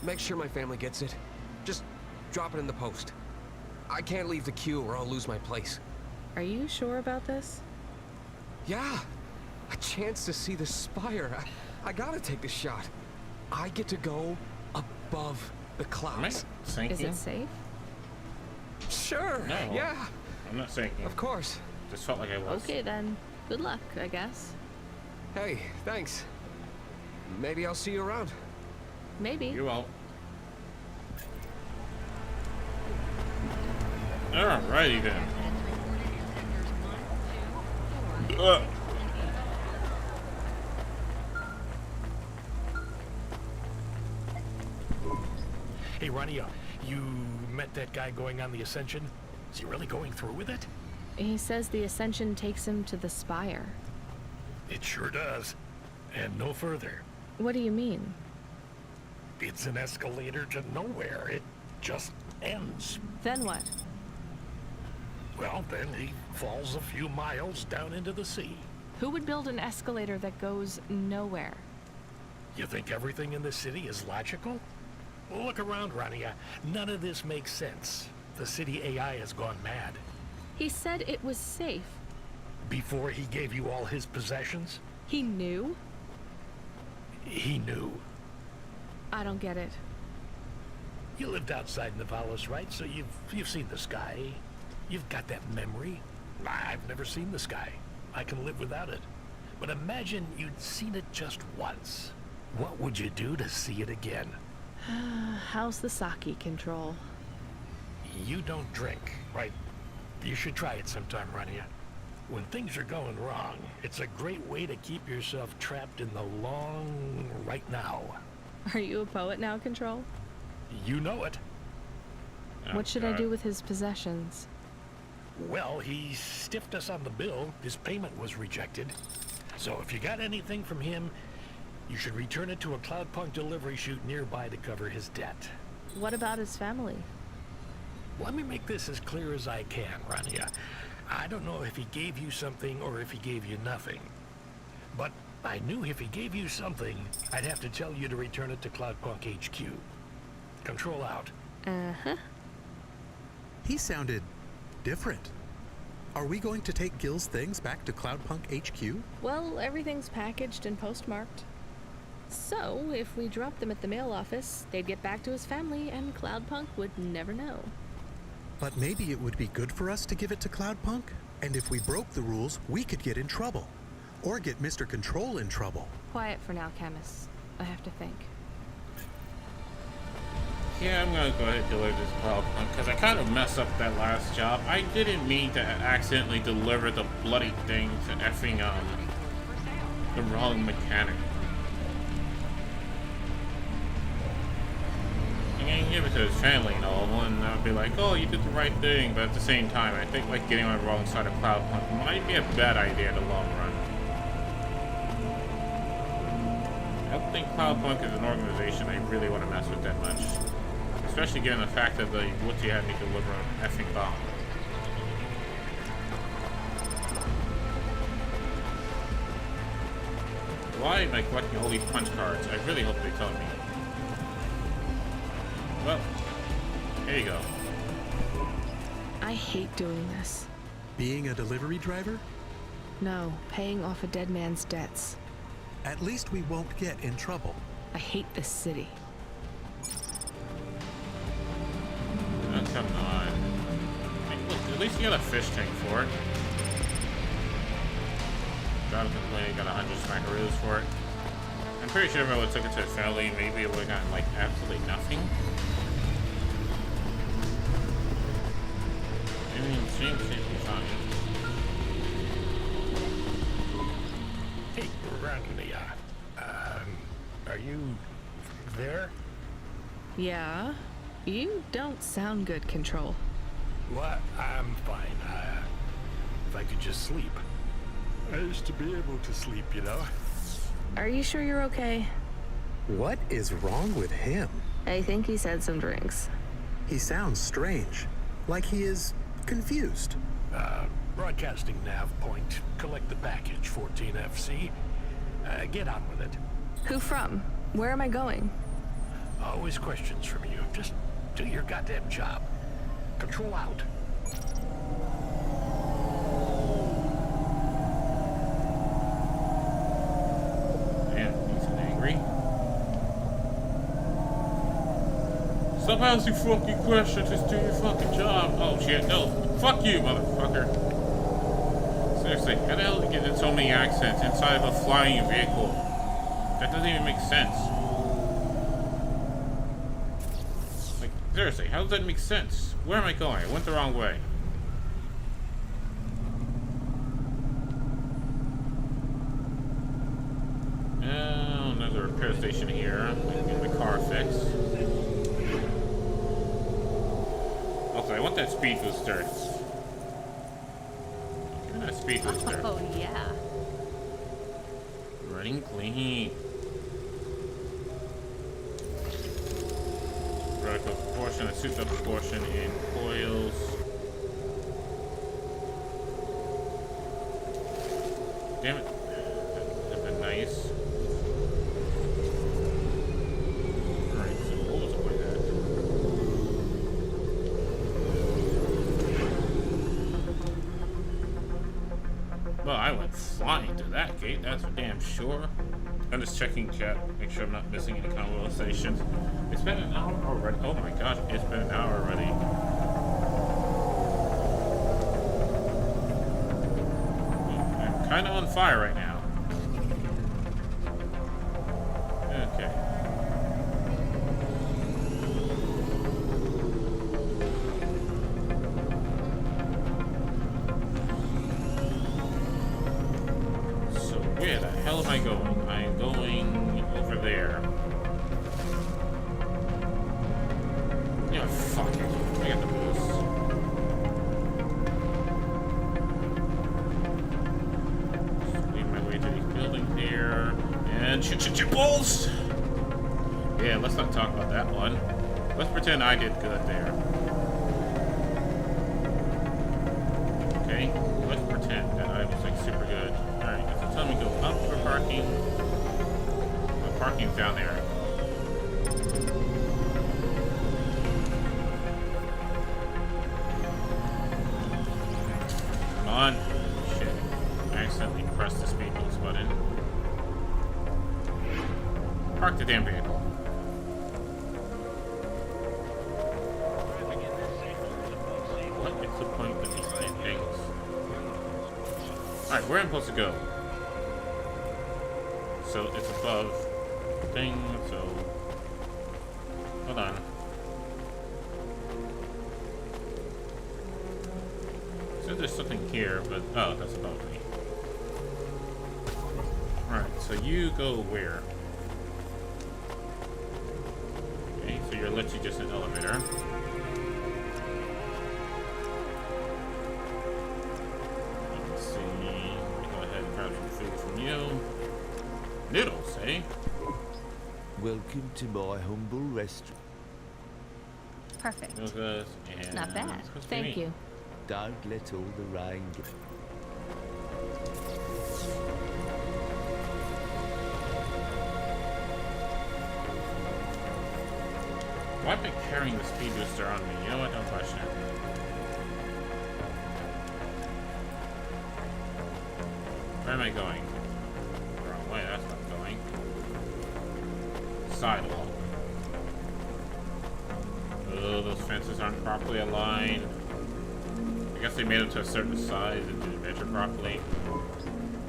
Make sure my family gets it. Just drop it in the post. I can't leave the queue or I'll lose my place. Are you sure about this? Yeah. A chance to see the spire. I gotta take the shot. I get to go above the clouds. Is it safe? Sure. No. Yeah. I'm not saying. Of course. Just felt like I was. Okay then. Good luck, I guess. Hey, thanks. Maybe I'll see you around. Maybe. You will. Alrighty then. Hey, Rania, you met that guy going on the Ascension? Is he really going through with it? He says the Ascension takes him to the spire. It sure does. And no further. What do you mean? It's an escalator to nowhere. It just ends. Then what? Well, then he falls a few miles down into the sea. Who would build an escalator that goes nowhere? You think everything in the city is logical? Well, look around, Rania. None of this makes sense. The city AI has gone mad. He said it was safe. Before he gave you all his possessions? He knew? He knew. I don't get it. You lived outside Nivalis, right? So you've seen the sky. You've got that memory. I've never seen the sky. I can live without it. But imagine you'd seen it just once. What would you do to see it again? How's the sake control? You don't drink, right? You should try it sometime, Rania. When things are going wrong, it's a great way to keep yourself trapped in the long right now. Are you a poet now, Control? You know it. What should I do with his possessions? Well, he stiffed us on the bill. His payment was rejected. So if you got anything from him, you should return it to a CloudPunk delivery chute nearby to cover his debt. What about his family? Let me make this as clear as I can, Rania. I don't know if he gave you something or if he gave you nothing. But I knew if he gave you something, I'd have to tell you to return it to CloudPunk HQ. Control out. Uh-huh. He sounded different. Are we going to take Gil's things back to CloudPunk HQ? Well, everything's packaged and postmarked. So, if we dropped them at the mail office, they'd get back to his family and CloudPunk would never know. But maybe it would be good for us to give it to CloudPunk? And if we broke the rules, we could get in trouble. Or get Mr. Control in trouble. Quiet for now, Camus. I have to think. Yeah, I'm gonna go ahead and deliver this CloudPunk because I kind of messed up that last job. I didn't mean to accidentally deliver the bloody thing to effing, the wrong mechanic. I can give it to his family and all, and I'll be like, oh, you did the right thing, but at the same time, I think like getting on the wrong side of CloudPunk might be a bad idea in the long run. I don't think CloudPunk is an organization I really want to mess with that much. Especially given the fact that the Woodsy had me deliver an effing bomb. Why am I collecting all these punch cards? I really hope they tell me. Well, here you go. I hate doing this. Being a delivery driver? No, paying off a dead man's debts. At least we won't get in trouble. I hate this city. Oh, come on. Hey, look, at least you got a fish tank for it. Jonathan Clay got 100 smackaroos for it. I'm pretty sure if I would have took it to his family, maybe it would have gotten, like, absolutely nothing. I mean, seems to be fine. Hey, Rodney, are you there? Yeah? You don't sound good, Control. What? I'm fine. If I could just sleep. I used to be able to sleep, you know? Are you sure you're okay? What is wrong with him? I think he said some drinks. He sounds strange, like he is confused. Broadcasting nav point. Collect the package, 14FC. Get on with it. Who from? Where am I going? Always questions from you. Just do your goddamn job. Control out. Man, he's angry. Stop asking fucking questions, just do your fucking job. Oh shit, no. Fuck you, motherfucker. Seriously, how the hell did you get in so many accents inside of a flying vehicle? That doesn't even make sense. Like, seriously, how does that make sense? Where am I going? I went the wrong way. Oh, there's a repair station here. I can get my car fixed. Also, I want that speed booster. Give me that speed booster. Oh, yeah. Running clean. Vertical proportion, a suit up proportion in coils. Damn it. That'd been nice. Alright, so what was it like that? Well, I went flying to that gate, that's for damn sure. I'm just checking chat, make sure I'm not missing any conversations. It's been an hour already. Oh my gosh, it's been an hour already. I'm kind of on fire right now. Okay. So where the hell am I going? I'm going over there. Yeah, fuck it. I got the boost. Just lead my way to these buildings here. And shoot balls! Yeah, let's not talk about that one. Let's pretend I did good there. Okay, let's pretend that I was like super good. Alright, so tell me go up for parking. The parking's down there. Come on. Shit. I accidentally pressed the speed boost button. Park the damn vehicle. What is the point of these damn things? Alright, where am I supposed to go? So it's above thing, so hold on. So there's something here, but oh, that's above me. Alright, so you go where? Okay, so you're literally just an elevator. Let's see. Let me go ahead and grab some food from you. Noodles, eh? Welcome to my humble restaurant. Perfect. Noodles and Not bad. Thank you. Don't let all the rain get... Why am I carrying the speed booster on me? You know what? Don't question it. Where am I going? Wrong way, that's not going. Sidewalk. Oh, those fences aren't properly aligned. I guess they made them to a certain size and didn't measure properly.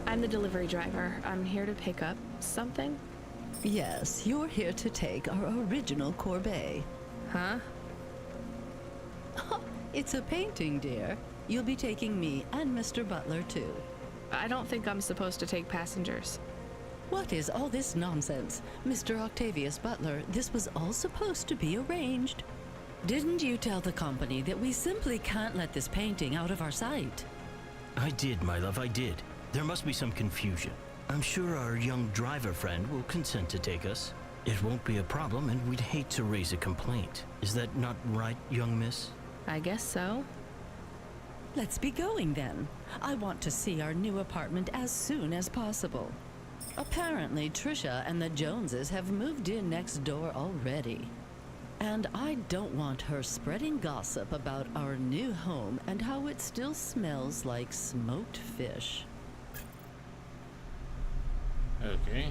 I'm the delivery driver. I'm here to pick up something. Yes, you're here to take our original Courbet. Huh? It's a painting, dear. You'll be taking me and Mr. Butler, too. I don't think I'm supposed to take passengers. What is all this nonsense? Mr. Octavius Butler, this was all supposed to be arranged. Didn't you tell the company that we simply can't let this painting out of our sight? I did, my love, I did. There must be some confusion. I'm sure our young driver friend will consent to take us. It won't be a problem, and we'd hate to raise a complaint. Is that not right, young miss? I guess so. Let's be going then. I want to see our new apartment as soon as possible. Apparently, Trisha and the Joneses have moved in next door already. And I don't want her spreading gossip about our new home and how it still smells like smoked fish. Okay.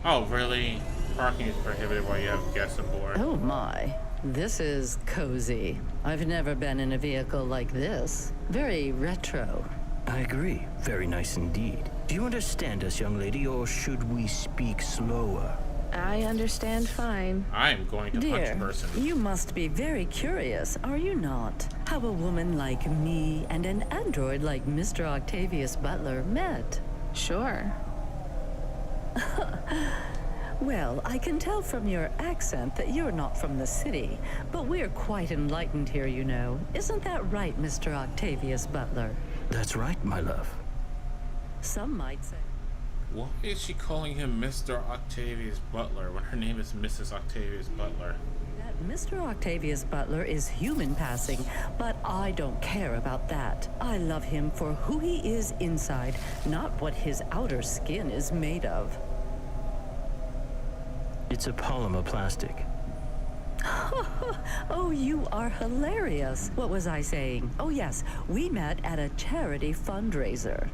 Oh, really? Parking is prohibited while you have guests aboard. Oh my. This is cozy. I've never been in a vehicle like this. Very retro. I agree. Very nice indeed. Do you understand us, young lady, or should we speak slower? I understand fine. I'm going to punch a person. You must be very curious, are you not? How a woman like me and an android like Mr. Octavius Butler met. Sure. Well, I can tell from your accent that you're not from the city, but we're quite enlightened here, you know. Isn't that right, Mr. Octavius Butler? That's right, my love. Some might say. Why is she calling him Mr. Octavius Butler when her name is Mrs. Octavius Butler? That Mr. Octavius Butler is human passing, but I don't care about that. I love him for who he is inside, not what his outer skin is made of. It's a polymer plastic. Oh, you are hilarious. What was I saying? Oh yes, we met at a charity fundraiser.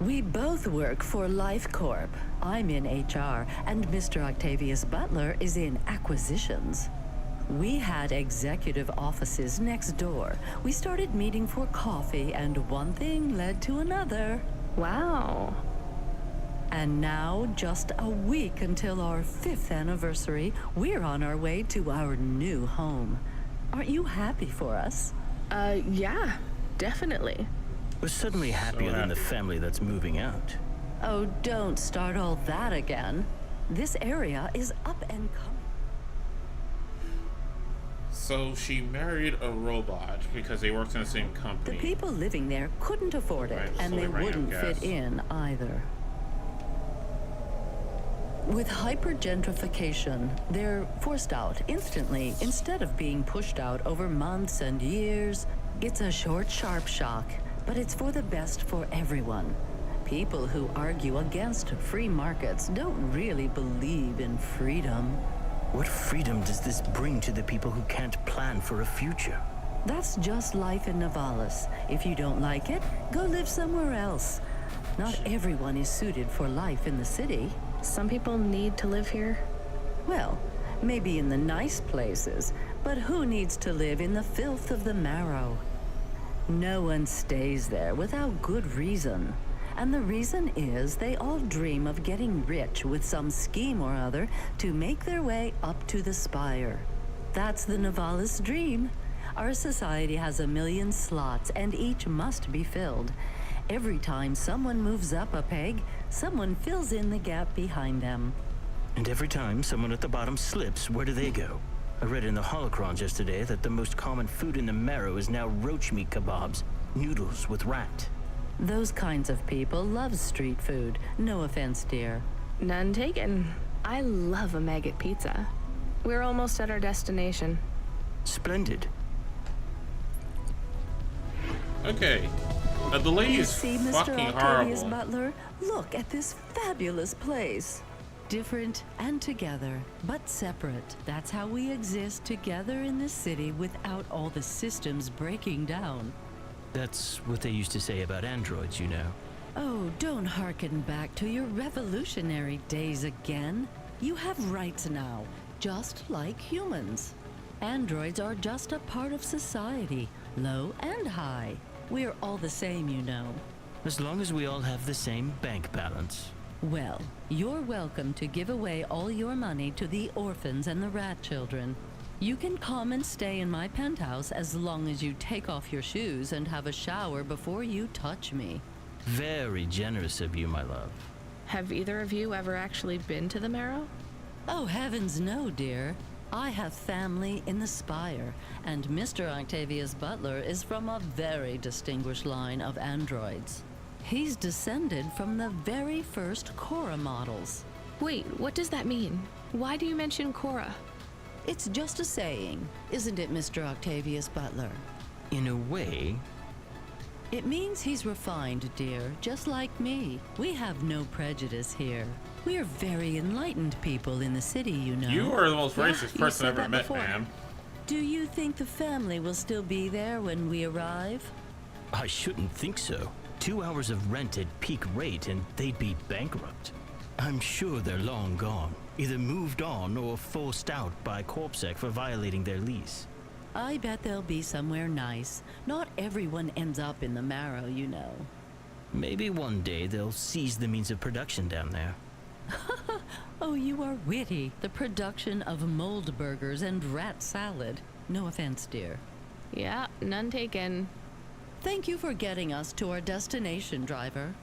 We both work for Life Corp. I'm in HR, and Mr. Octavius Butler is in acquisitions. We had executive offices next door. We started meeting for coffee, and one thing led to another. Wow. And now, just a week until our 5th anniversary, we're on our way to our new home. Aren't you happy for us? Yeah, definitely. We're suddenly happier than the family that's moving out. Oh, don't start all that again. This area is up and coming. So she married a robot because they worked in the same The company. people living there couldn't afford it, Right, and so they they ran out of wouldn't fit gas. in either. With hypergentrification, they're forced out instantly instead of being pushed out over months and years. It's a short, sharp shock, but it's for the best for everyone. People who argue against free markets don't really believe in freedom. What freedom does this bring to the people who can't plan for a future? That's just life in Nivalis. If you don't like it, go live somewhere else. Not everyone is suited for life in the city. Some people need to live here. Well, maybe in the nice places, but who needs to live in the filth of the marrow? No one stays there without good reason. And the reason is they all dream of getting rich with some scheme or other to make their way up to the spire. That's the Nivalis dream. Our society has 1 million slots, and each must be filled. Every time someone moves up a peg, someone fills in the gap behind them. And every time someone at the bottom slips, where do they go? I read in the holocrons yesterday that the most common food in the marrow is now roach meat kebabs, noodles with rat. Those kinds of people love street food. No offense, dear. None taken. I love a maggot pizza. We're almost at our destination. Splendid. Okay. The lady You is see, Mr. fucking Octavius horrible. Butler? Look at this fabulous place. Different and together, but separate. That's how we exist together in the city without all the systems breaking down. That's what they used to say about androids, you know. Oh, don't hearken back to your revolutionary days again. You have rights now, just like humans. Androids are just a part of society, low and high. We're all the same, you know. As long as we all have the same bank balance. Well, you're welcome to give away all your money to the orphans and the rat children. You can come and stay in my penthouse as long as you take off your shoes and have a shower before you touch me. Very generous of you, my love. Have either of you ever actually been to the Marrow? Oh, heavens no, dear. I have family in the Spire, and Mr. Octavius Butler is from a very distinguished line of androids. He's descended from the very first Cora models. Wait, what does that mean? Why do you mention Cora? It's just a saying, isn't it, Mr. Octavius Butler? In a way. It means he's refined, dear, just like me. We have no prejudice here. We're very enlightened people in the city, you know. You are the most racist person I've ever met, ma'am. Do you think the family will still be there when we arrive? I shouldn't think so. 2 hours of rent at peak rate and they'd be bankrupt. I'm sure they're long gone, either moved on or forced out by CorpSec for violating their lease. I bet they'll be somewhere nice. Not everyone ends up in the Marrow, you know. Maybe one day they'll seize the means of production down there. Oh, you are witty. The production of mold burgers and rat salad. No offense, dear. Yeah, none taken. Thank you for getting us to our destination, driver.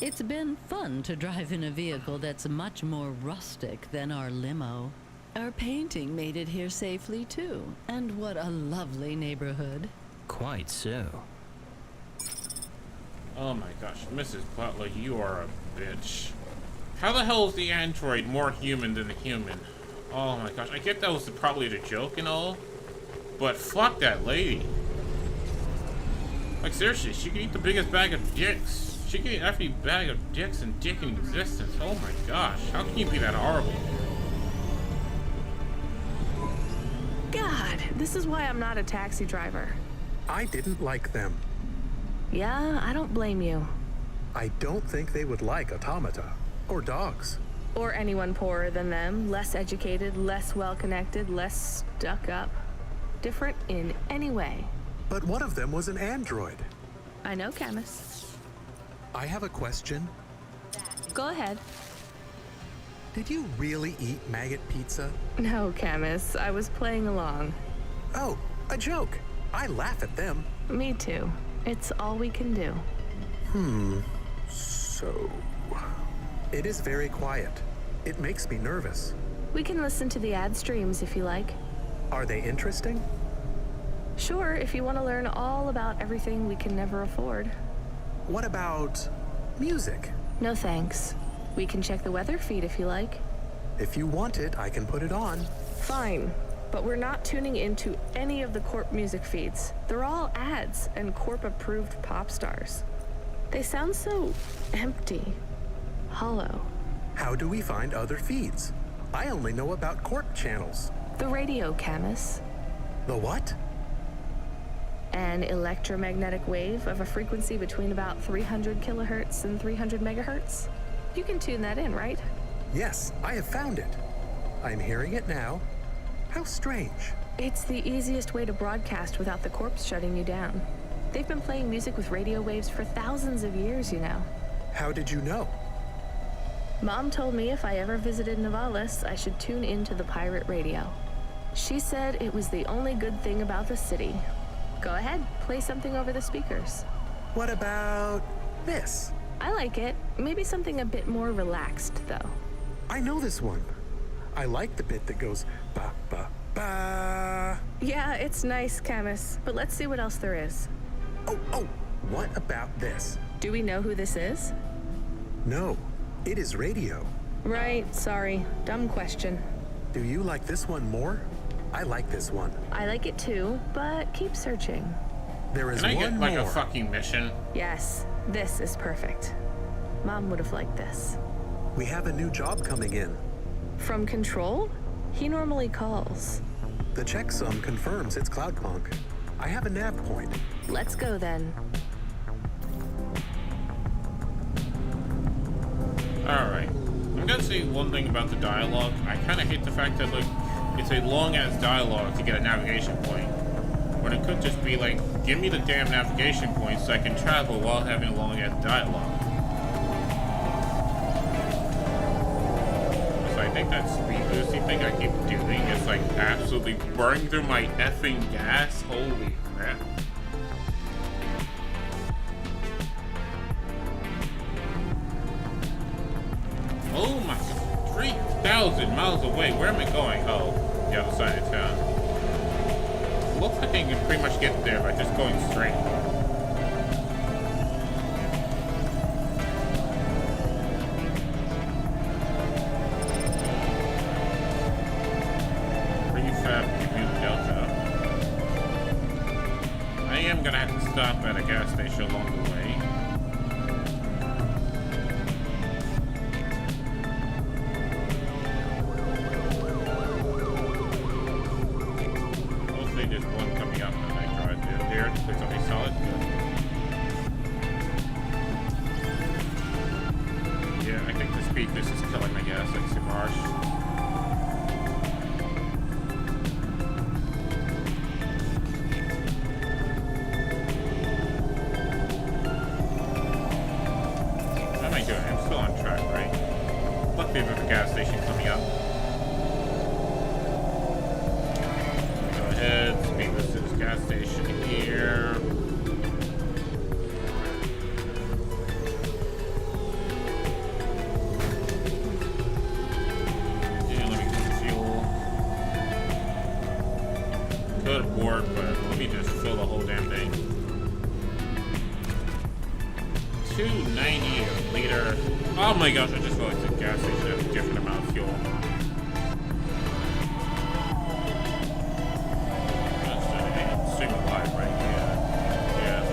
It's been fun to drive in a vehicle that's much more rustic than our limo. Our painting made it here safely, too. And what a lovely neighborhood. Quite so. Oh my gosh, Mrs. Butler, you are a bitch. How the hell is the android more human than the human? Oh my gosh, I get that was probably the joke and all, but fuck that lady. Like seriously, she could eat the biggest bag of dicks. She could eat every bag of dicks and dick in existence. Oh my gosh, how can you be that horrible? God, this is why I'm not a taxi driver. I didn't like them. Yeah, I don't blame you. I don't think they would like automata. Or dogs. Or anyone poorer than them, less educated, less well-connected, less stuck up. Different in any way. But one of them was an android. I know, Camus. I have a question. Go ahead. Did you really eat maggot pizza? No, Camus. I was playing along. Oh, a joke. I laugh at them. Me too. It's all we can do. So... It is very quiet. It makes me nervous. We can listen to the ad streams if you like. Are they interesting? Sure, if you want to learn all about everything we can never afford. What about music? No thanks. We can check the weather feed if you like. If you want it, I can put it on. Fine, but we're not tuning into any of the Corp music feeds. They're all ads and Corp-approved pop stars. They sound so empty. Hollow. How do we find other feeds? I only know about Corp channels. The radio, Camus. The what? An electromagnetic wave of a frequency between about 300 kilohertz and 300 megahertz. You can tune that in, right? Yes, I have found it. I'm hearing it now. How strange. It's the easiest way to broadcast without the Corps shutting you down. They've been playing music with radio waves for thousands of years, you know. How did you know? Mom told me if I ever visited Nivalis, I should tune into the pirate radio. She said it was the only good thing about the city. Go ahead, play something over the speakers. What about this? I like it. Maybe something a bit more relaxed, though. I know this one. I like the bit that goes ba ba ba. Yeah, it's nice, Camus, but let's see what else there is. Oh, what about this? Do we know who this is? No, it is radio. Right, sorry. Dumb question. Do you like this one more? I like this one. I like it too, but keep searching. There is one more. Can I get like more. a fucking mission? Yes, this is perfect. Mom would have liked this. We have a new job coming in. From Control? He normally calls. The checksum confirms it's CloudPunk. I have a nav point. Let's go then. Alright. I'm gonna say one thing about the dialogue. I kinda hate the fact that, like, it's a long-ass dialogue to get a navigation point. When it could just be like, give me the damn navigation point so I can travel while having a long-ass dialogue. So I think that speed boosting thing I keep doing is like absolutely burning through my effing gas. Holy crap. miles and miles away. Where am I going? Oh, the other side of town. Looks like I can pretty much get there by just going straight. I'm gonna have to stop at a gas station along the way. Hopefully there's one coming up as I drive through here. Please don't be solid. Good. Yeah, I think the speed this is killing my gas like super harsh. There's a gas station coming up. Go ahead, speed this to this gas station here. And let me get some fuel. Could work, but let me just fill the whole damn thing. $2.90 a liter. Oh my gosh, I just realized the gas station has a different amount of fuel. That's stream it live, right? Yeah,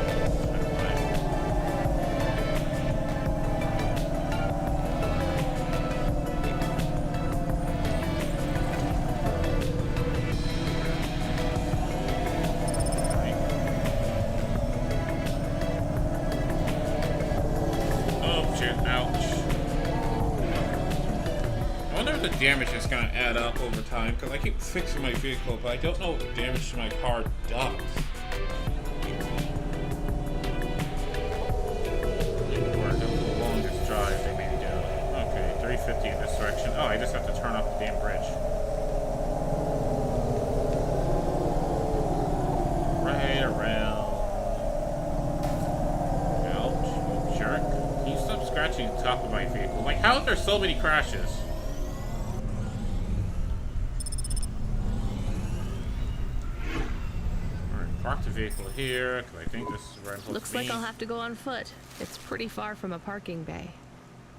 oh shit, ouch. The damage is going to add up over time because I keep fixing my vehicle, but I don't know what the damage to my car does. That was the longest drive they made me do. Okay, 350 in this direction. Oh, I just have to turn off the damn bridge. Right around. Ouch, you jerk. Can you stop scratching the top of my vehicle? Like, how are there so many crashes? Park the vehicle here, because I think this is where I'm supposed to be. Looks like I'll have to go on foot. It's pretty far from a parking bay.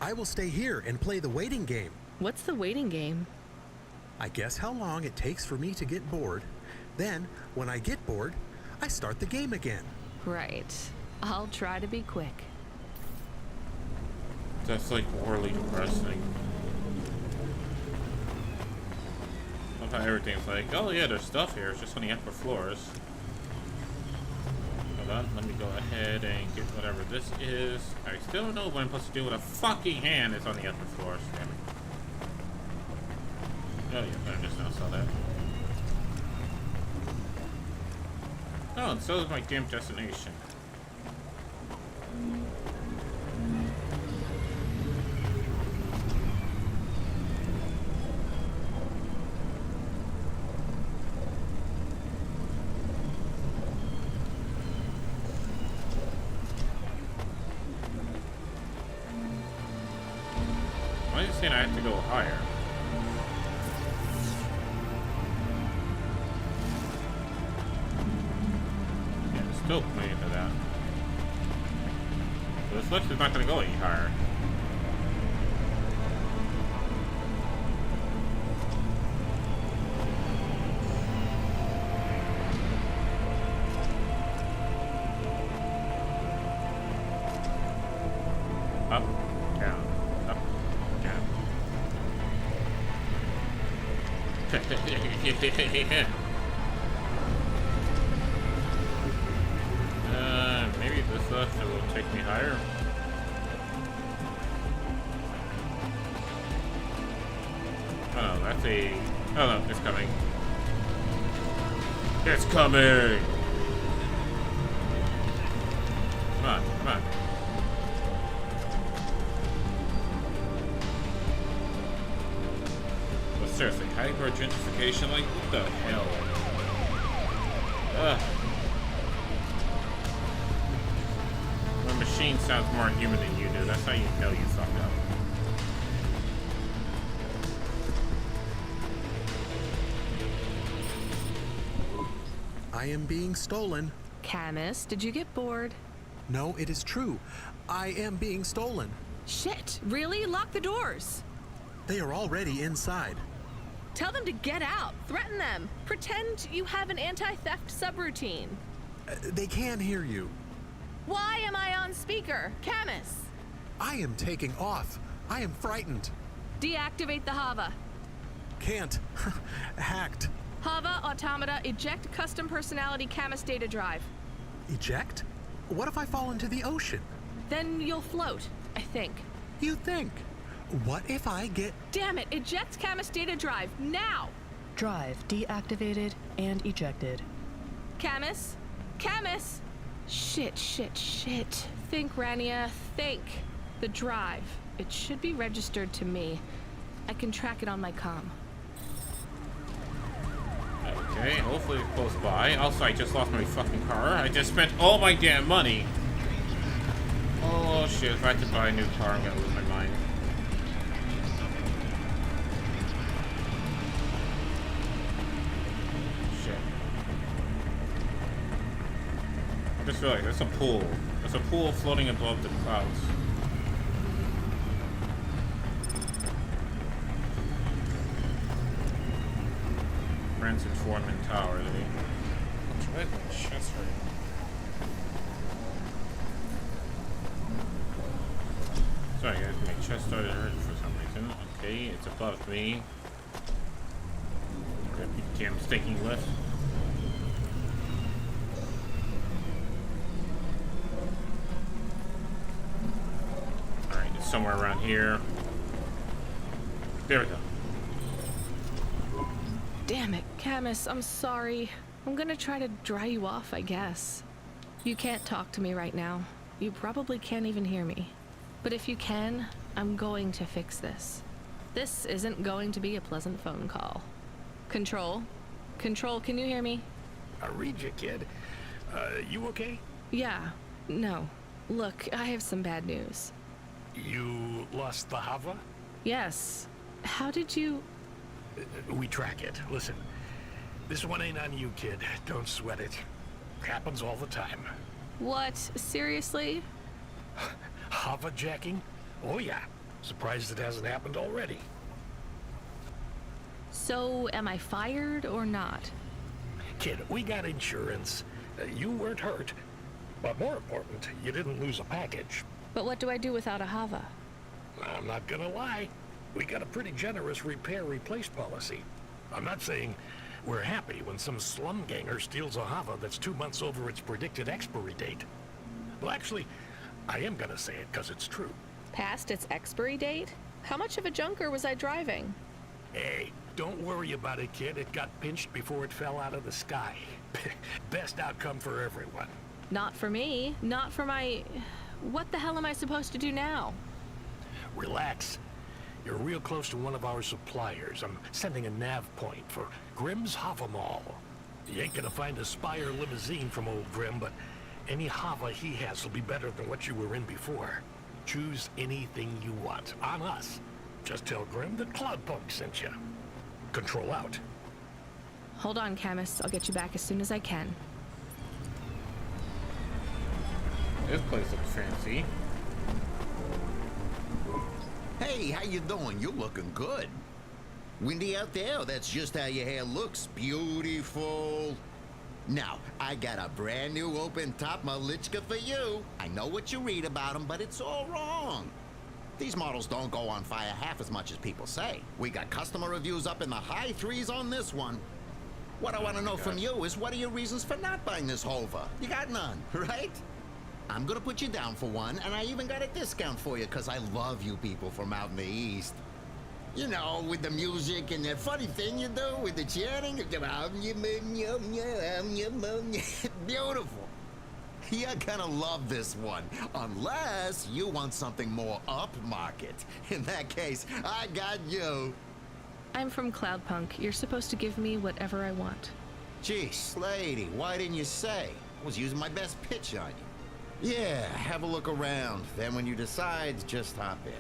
I will stay here and play the waiting game. What's the waiting game? I guess how long it takes for me to get bored. Then, when I get bored, I start the game again. Right. I'll try to be quick. That's like morally depressing. I love how everything's like, oh yeah, there's stuff here, it's just on the upper floors. Hold on, let me go ahead and get whatever this is. I still don't know what I'm supposed to do with a fucking hand that's on the upper floors. Damn it. Oh yeah, I just now saw that. Oh, and so is my damn destination. Why are you saying I have to go higher? Yeah, still plenty for that. So this lift is not going to go any higher. Up, down, up, down. Maybe this lift will take me higher. Oh no, that's a... Oh no, it's coming. It's coming! Come on, come on. But seriously, hyper gentrification, like, what the hell? Ugh. When a machine sounds more human than you do, that's how you know you fucked up. I am being stolen. Camus, did you get bored? No, it is true. I am being stolen. Shit, really? Lock the doors. They are already inside. Tell them to get out. Threaten them. Pretend you have an anti-theft subroutine. They can hear you. Why am I on speaker? Camus! I am taking off. I am frightened. Deactivate the Hava. Can't. Hacked. Hava, Automata, eject custom personality Camus data drive. Eject? What if I fall into the ocean? Then you'll float, I think. You think? What if I get... Damn it, eject Camus data drive, now! Drive deactivated and ejected. Camus? Camus! Shit. Think, Rania, think. The drive. It should be registered to me. I can track it on my comm. Okay, hopefully it's close by. Also, I just lost my fucking car. I just spent all my damn money. Oh shit, if I have to buy a new car, I'm gonna lose my mind. Shit. I just feel like there's a pool. There's a pool floating above the clouds. Branson Foreman Tower, why is my chest hurting? Sorry guys, my chest started hurting for some reason. Okay, it's above me. Damn stinking lift. Alright, it's somewhere around here. There we go. Damn it, Camus, I'm sorry. I'm gonna try to dry you off, I guess. You can't talk to me right now. You probably can't even hear me. But if you can, I'm going to fix this. This isn't going to be a pleasant phone call. Control? Control, can you hear me? I read you, kid. You okay? Yeah. No. Look, I have some bad news. You lost the Hava? Yes. How did you... We track it. Listen, this one ain't on you, kid. Don't sweat it. Happens all the time. What? Seriously? Hava jacking? Oh yeah. Surprised it hasn't happened already. So, am I fired or not? Kid, we got insurance. You weren't hurt. But more important, you didn't lose a package. But what do I do without a Hava? I'm not gonna lie. We got a pretty generous repair-replace policy. I'm not saying we're happy when some slum ganger steals a Hava that's 2 months over its predicted expiry date. Well, actually, I am gonna say it because it's true. Past its expiry date? How much of a junker was I driving? Hey, don't worry about it, kid. It got pinched before it fell out of the sky. Best outcome for everyone. Not for me. Not for my... What the hell am I supposed to do now? Relax. You're real close to one of our suppliers. I'm sending a nav point for Grimm's Hava Mall. You ain't gonna find a Spire limousine from old Grimm, but any Hava he has will be better than what you were in before. Choose anything you want. On us. Just tell Grimm that CloudPunk sent you. Control out. Hold on, Camus. I'll get you back as soon as I can. This place looks fancy. Hey, how you doing? You're looking good. Windy out there? That's just how your hair looks. Beautiful. Now, I got a brand new open-top Malichka for you. I know what you read about them, but it's all wrong. These models don't go on fire half as much as people say. We got customer reviews up in the high 3s on this one. What I want to know from you is, what are your reasons for not buying this Hova? You got none, right? I'm gonna put you down for one, and I even got a discount for you, because I love you people from out in the East. You know, with the music and that funny thing you do with the chanting. Beautiful. You're gonna love this one, unless you want something more upmarket. In that case, I got you. I'm from CloudPunk. You're supposed to give me whatever I want. Jeez, lady, why didn't you say? I was using my best pitch on you. Yeah, have a look around. Then when you decide, just hop in.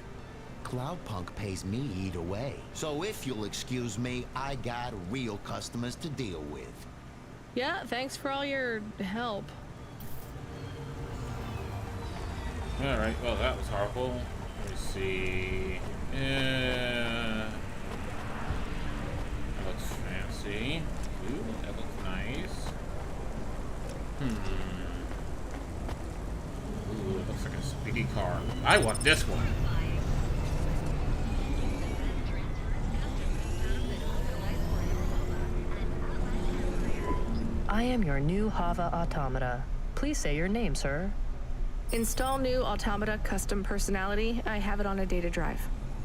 CloudPunk pays me either way. So if you'll excuse me, I got real customers to deal with. Yeah, thanks for all your help. Alright, well that was horrible. Let me see. That looks fancy. Ooh, that looks nice. Ooh, it looks like a speedy car. I want this one. I am your new Hava automata. Please say your name, sir. Install new automata custom personality. I have it on a data drive.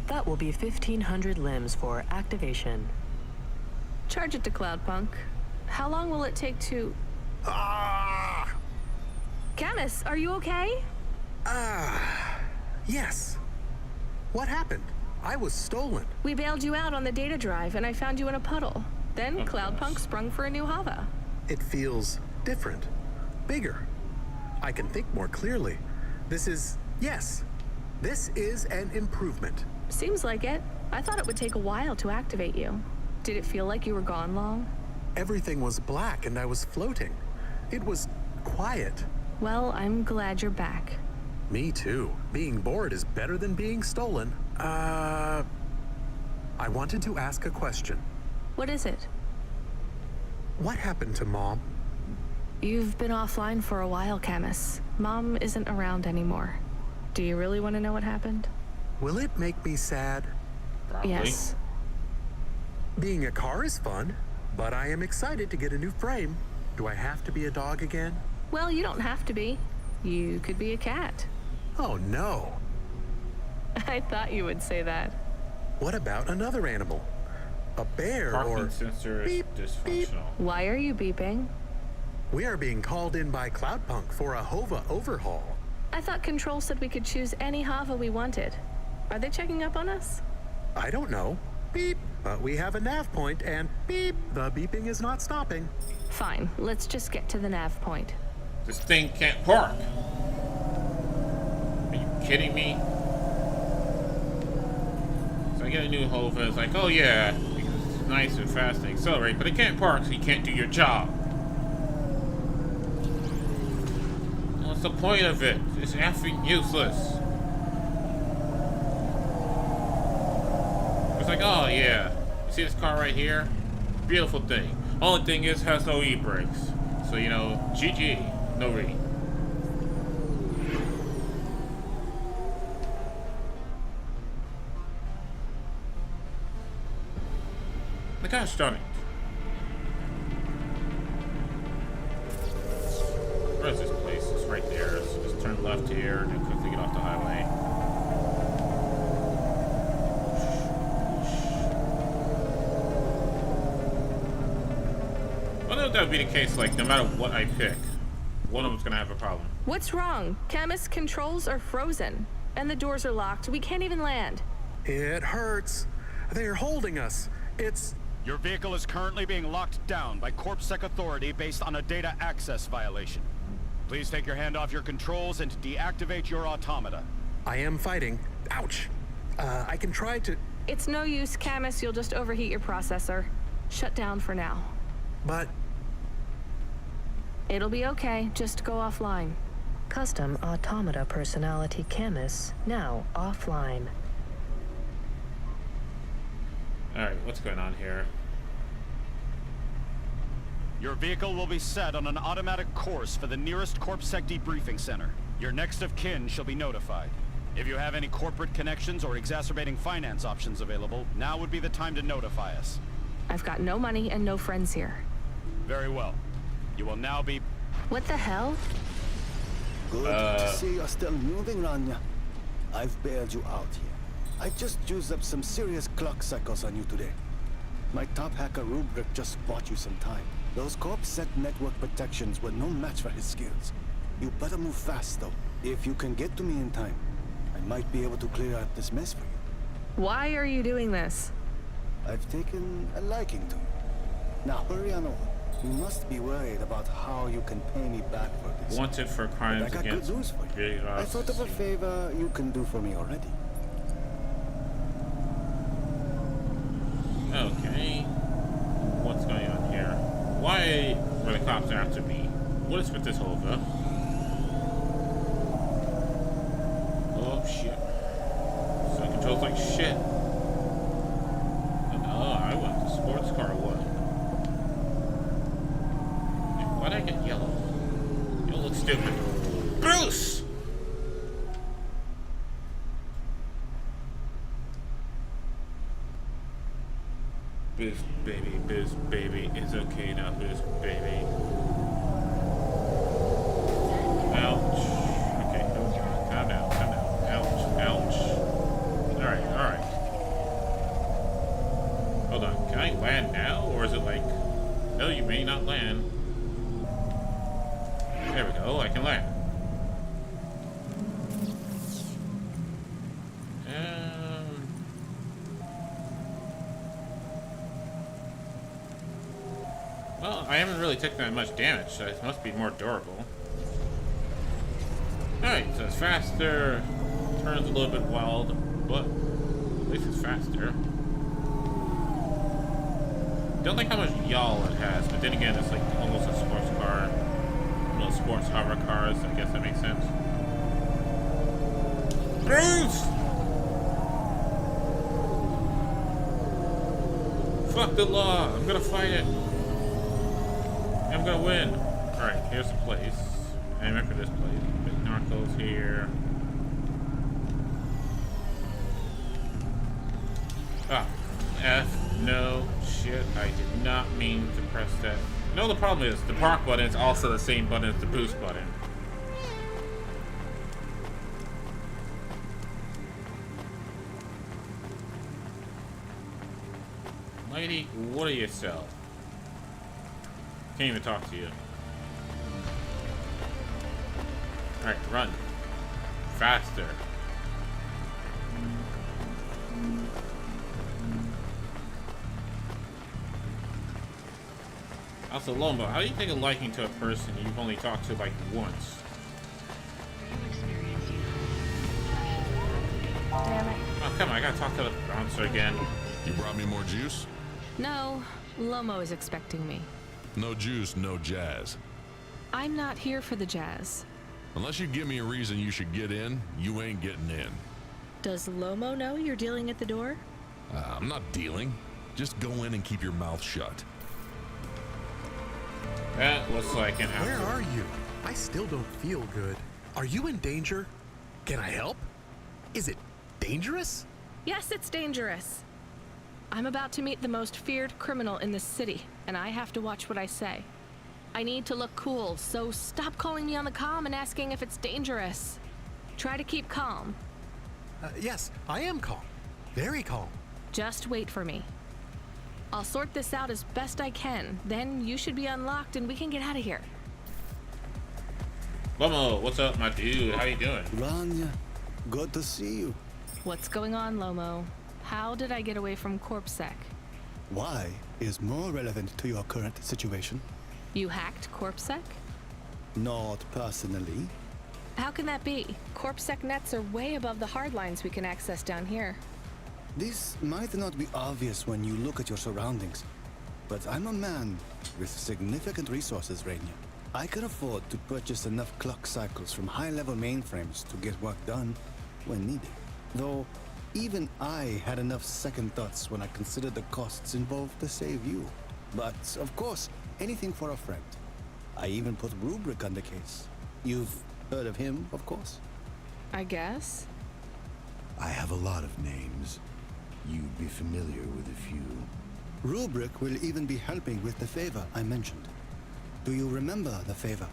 That will be 1,500 limbs for activation. Charge it to CloudPunk. How long will it take to... Camus, are you okay? Yes. What happened? I was stolen. We bailed you out on the data drive, and I found you in a puddle. Then CloudPunk gosh. sprung for a new Hava. It feels different, bigger. I can think more clearly. This is an improvement. Seems like it. I thought it would take a while to activate you. Did it feel like you were gone long? Everything was black and I was floating. It was quiet. Well, I'm glad you're back. Me too. Being bored is better than being stolen. I wanted to ask a question. What is it? What happened to Mom? You've been offline for a while, Camus. Mom isn't around anymore. Do you really want to know what happened? Will it make me sad? Probably. Yes. Being a car is fun, but I am excited to get a new frame. Do I have to be a dog again? Well, you don't have to be. You could be a cat. Oh no. I thought you would say that. What about another animal? A bear Parking or... sensor is beep, dysfunctional. beep. Why are you beeping? We are being called in by CloudPunk for a Hova overhaul. I thought Control said we could choose any Hava we wanted. Are they checking up on us? I don't know. Beep. But we have a nav point and beep. The beeping is not stopping. Fine. Let's just get to the nav point. This thing can't park. Are you kidding me? So I get a new Hova. It's like, oh yeah, because it's nice and fast and accelerate, but it can't park, so you can't do your job. What's the point of it? It's effing useless. It's like, oh yeah, you see this car right here? Beautiful thing. Only thing is, it has no e-brakes. So, you know, GG, no re. The gosh darn it. Where is this place? It's right there. So just turn left here and then quickly get off the highway. I know that would be the case, like, no matter what I pick, one of them's gonna have a problem. What's wrong? Camus, controls are frozen. And the doors are locked. We can't even land. It hurts. They're holding us. It's... Your vehicle is currently being locked down by CorpSec authority based on a data access violation. Please take your hand off your controls and deactivate your automata. I am fighting. Ouch. I can try to... It's no use, Camus. You'll just overheat your processor. Shut down for now. But... It'll be okay. Just go offline. Custom automata personality Camus now offline. Alright, what's going on here? Your vehicle will be set on an automatic course for the nearest CorpSec debriefing center. Your next of kin shall be notified. If you have any corporate connections or exacerbating finance options available, now would be the time to notify us. I've got no money and no friends here. Very well. You will now be... What the hell? Good to see you're still moving, Rania. I've bailed you out here. I just used up some serious clock cycles on you today. My top hacker Rubric just bought you some time. Those CorpSec network protections were no match for his skills. You better move fast, though. If you can get to me in time, I might be able to clear out this mess for you. Why are you doing this? I've taken a liking to you. Now hurry on over. You must be worried about how you can pay me back for this. Wanted for crimes But I got against good news for you. I thought of a favor you can do for me already. Okay. What's going on here? Why where the cops are after me. What is with this whole up? Oh shit. So it controls like shit. Oh, I want the sports car one. Why'd I get yellow? Yellow looks stupid. Bruce! Boost baby, it's okay now, boost baby. Ouch. Okay, calm down. Ouch. Alright. Hold on, can I land now, or is it like, no, you may not land. There we go, I can land. Well, I haven't really taken that much damage, so it must be more durable. Alright, so it's faster, turns a little bit wild, but at least it's faster. Don't think how much yaw it has, but then again, it's like almost a sports car. Little sports hover cars, I guess that makes sense. Bruce! Fuck the law, I'm gonna fight it. I'm gonna win. Alright, here's the place. I remember this place. Big Narcos here. Ah, F, no, shit, I did not mean to press that. No, the problem is, the park button is also the same button as the boost button. Lady, what do you sell? Can't even talk to you. Alright, run. Faster. Also, Lombo, how do you take a liking to a person you've only talked to like once? Damn it. Oh, come on, I gotta talk to the bouncer again. You brought me more juice? No, Lomo is expecting me. No juice, no jazz. I'm not here for the jazz. Unless you give me a reason you should get in, you ain't getting in. Does Lomo know you're dealing at the door? I'm not dealing. Just go in and keep your mouth shut. That looks like an Where are you? I still don't feel good. Are you in danger? Can I help? Is it dangerous? Yes, it's dangerous. I'm about to meet the most feared criminal in this city, and I have to watch what I say. I need to look cool, so stop calling me on the comm and asking if it's dangerous. Try to keep calm. Yes, I am calm. Very calm. Just wait for me. I'll sort this out as best I can. Then you should be unlocked and we can get out of here. Lomo, what's up, my dude? How you doing? Rania, good to see you. What's going on, Lomo? How did I get away from CorpSec? Why is more relevant to your current situation. You hacked CorpSec? Not personally. How can that be? CorpSec nets are way above the hardlines we can access down here. This might not be obvious when you look at your surroundings, but I'm a man with significant resources, Rainier. I can afford to purchase enough clock cycles from high-level mainframes to get work done when needed. Though, even I had enough second thoughts when I considered the costs involved to save you. But, of course, anything for a friend. I even put Rubric on the case. You've heard of him, of course? I guess. I have a lot of names. You'd be familiar with a few. Rubric will even be helping with the favor I mentioned. Do you remember the favor?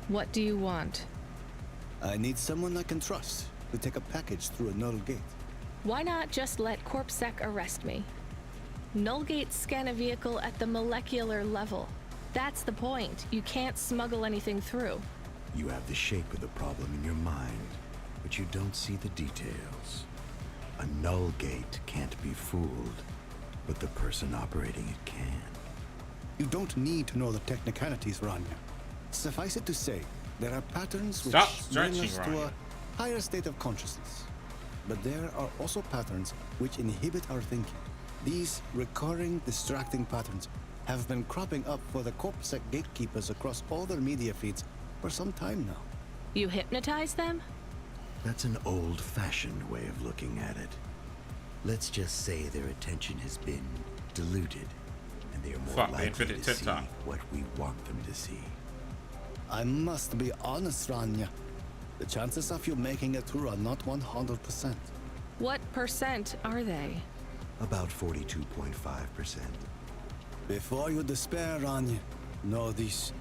What do you want? I need someone I can trust to take a package through a null gate. Why not just let CorpSec arrest me? Null gates scan a vehicle at the molecular level. That's the point. You can't smuggle anything through. You have the shape of the problem in your mind, but you don't see the details. A null gate can't be fooled, but the person operating it can. You don't need to know the technicalities, Rania. Suffice it to say, there are patterns which bring us to a higher state of consciousness. But there are also patterns which inhibit our thinking. These recurring, distracting patterns have been cropping up for the CorpSec gatekeepers across all their media feeds for some time now. You hypnotize them? That's an old-fashioned way of looking at it. Let's just say their attention has been diluted, and they are more likely to see what we want them to see. I must be honest, Rania. The chances of you making it through are not 100%. What percent are they? About 42.5%. Before you despair, Rania, know this.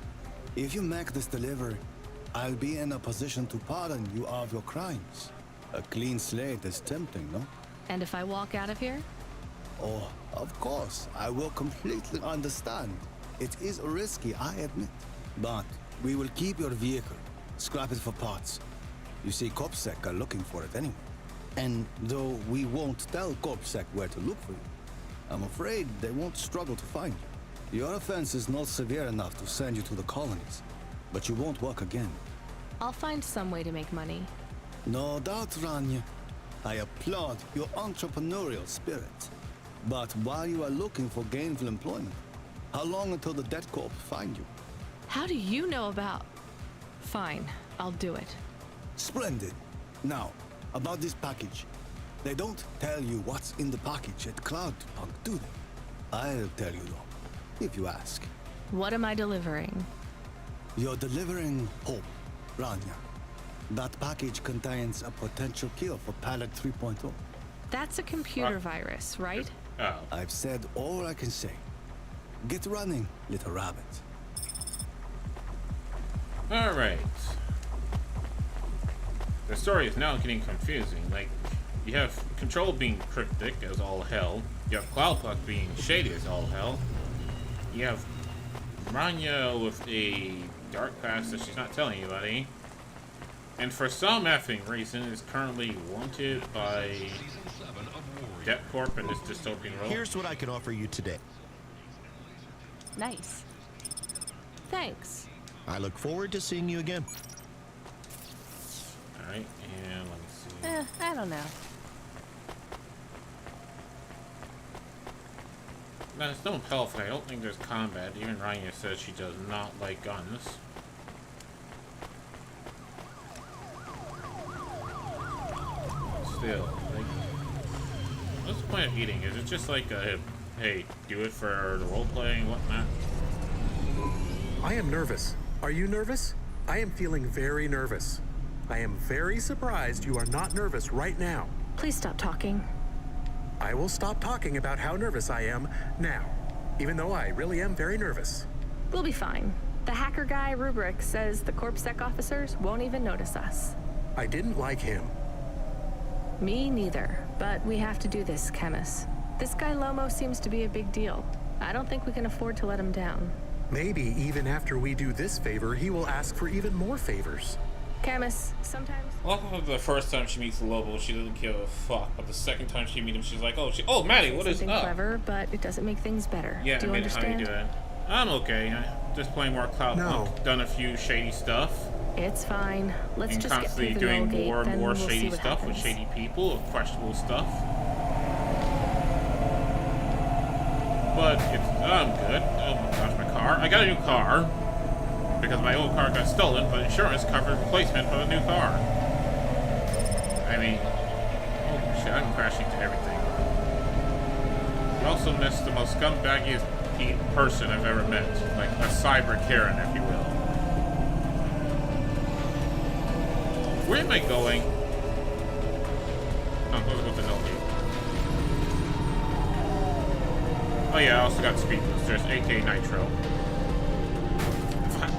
If you make this delivery, I'll be in a position to pardon you of your crimes. A clean slate is tempting, no? And if I walk out of here? Oh, of course. I will completely understand. It is risky, I admit. But we will keep your vehicle. Scrap it for parts. You see, CorpSec are looking for it anyway. And though we won't tell CorpSec where to look for you, I'm afraid they won't struggle to find you. Your offense is not severe enough to send you to the colonies, but you won't work again. I'll find some way to make money. No doubt, Rania. I applaud your entrepreneurial spirit. But while you are looking for gainful employment, how long until the Dead Corp find you? How do you know about... Fine, I'll do it. Splendid. Now, about this package. They don't tell you what's in the package at CloudPunk, do they? I'll tell you though, if you ask. What am I delivering? You're delivering hope, Rania. That package contains a potential cure for Pallet 3.0. That's a computer virus, right? Oh. I've said all I can say. Get running, little rabbit. Alright. The story is now getting confusing. Like, you have Control being cryptic as all hell. You have CloudPunk being shady as all hell. You have Rania with a dark past that she's not telling anybody. And for some effing reason is currently wanted by Debt Corp in this dystopian world. Here's what I can offer you today. Nice. Thanks. I look forward to seeing you again. Alright, and let me see. I don't know. Now, there's no health. I don't think there's combat. Even Rania says she does not like guns. Still, like, what's the point of eating? Is it just like a, hey, do it for the roleplay and whatnot? I am nervous. Are you nervous? I am feeling very nervous. I am very surprised you are not nervous right now. Please stop talking. I will stop talking about how nervous I am now, even though I really am very nervous. We'll be fine. The hacker guy, Rubric, says the CorpSec officers won't even notice us. I didn't like him. Me neither, but we have to do this, Chemis. This guy Lomo seems to be a big deal. I don't think we can afford to let him down. Maybe even after we do this favor, he will ask for even more favors. Chemis, sometimes... Well, the first time she meets Lobo, she doesn't give a fuck. But the second time she meets him, she's like, oh, Maddie, what is up? Something clever, but it doesn't make things better. Yeah, do you understand? How you doing? I'm okay. Just playing more CloudPunk. Done a few shady stuff. It's fine. Let's just get through the doing gate, more and then more we'll shady see what stuff with happens. shady people, with questionable stuff. But it's I'm good. Oh my gosh, my car. I got a new car. Because my old car got stolen, but insurance covered replacement for a new car. I mean, holy shit, I'm crashing to everything. I also missed the most scumbaggiest person I've ever met. Like a cyber Karen, if you will. Where am I going? Oh, let's go to no gate. Oh yeah, I also got speed boosters, AK Nitro. Fuck.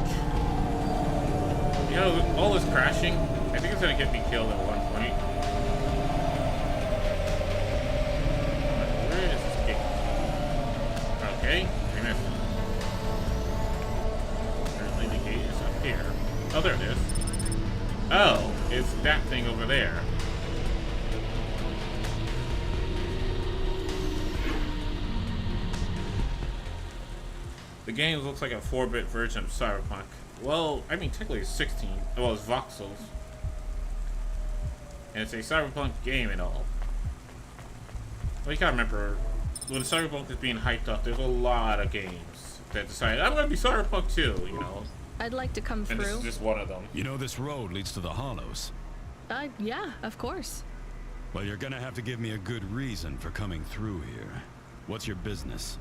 You know, all this crashing, I think it's gonna get me killed at one point. Where is this gate? Okay, I missed it. Apparently the gate is up here. Oh, there it is. Oh, it's that thing over there. The game looks like a 4-bit version of Cyberpunk. Well, I mean, technically it's 16. Well, it's voxels. And it's a Cyberpunk game and all. Well, you gotta remember, when Cyberpunk is being hyped up, there's a lot of games that decide, I'm gonna be Cyberpunk too, you know? I'd like to come through. And this is just one of them. You know this road leads to the Hollows. Yeah, of course. Well, you're gonna have to give me a good reason for coming through here. What's your business?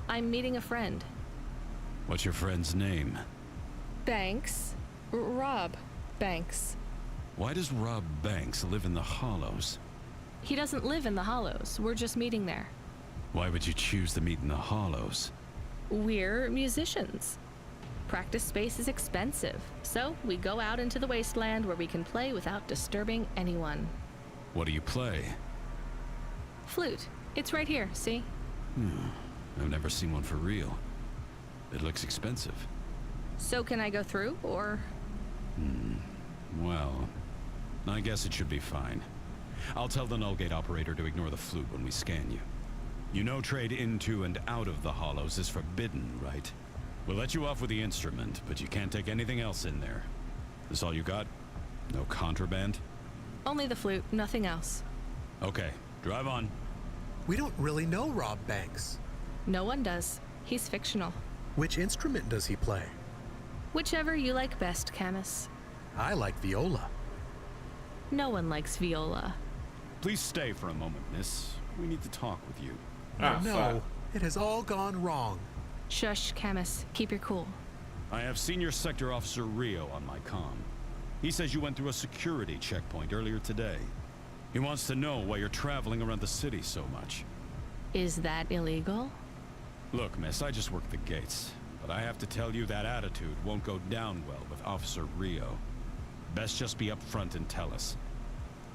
I'm meeting a friend. What's your friend's name? Banks. Rob Banks. Why does Rob Banks live in the Hollows? He doesn't live in the Hollows. We're just meeting there. Why would you choose to meet in the Hollows? We're musicians. Practice space is expensive, so we go out into the wasteland where we can play without disturbing anyone. What do you play? Flute. It's right here, see? I've never seen one for real. It looks expensive. So can I go through, or? Well, I guess it should be fine. I'll tell the null gate operator to ignore the flute when we scan you. You know trade into and out of the Hollows is forbidden, right? We'll let you off with the instrument, but you can't take anything else in there. This all you got? No contraband? Only the flute, nothing else. Okay, drive on. We don't really know Rob Banks. No one does. He's fictional. Which instrument does he play? Whichever you like best, Camus. I like viola. No one likes viola. Please stay for a moment, miss. We need to talk with you. No, it has all gone wrong. Shush, Camus. Keep your cool. I have Senior Sector Officer Rio on my comm. He says you went through a security checkpoint earlier today. He wants to know why you're traveling around the city so much. Is that illegal? Look, miss, I just work the gates. But I have to tell you that attitude won't go down well with Officer Rio. Best just be upfront and tell us.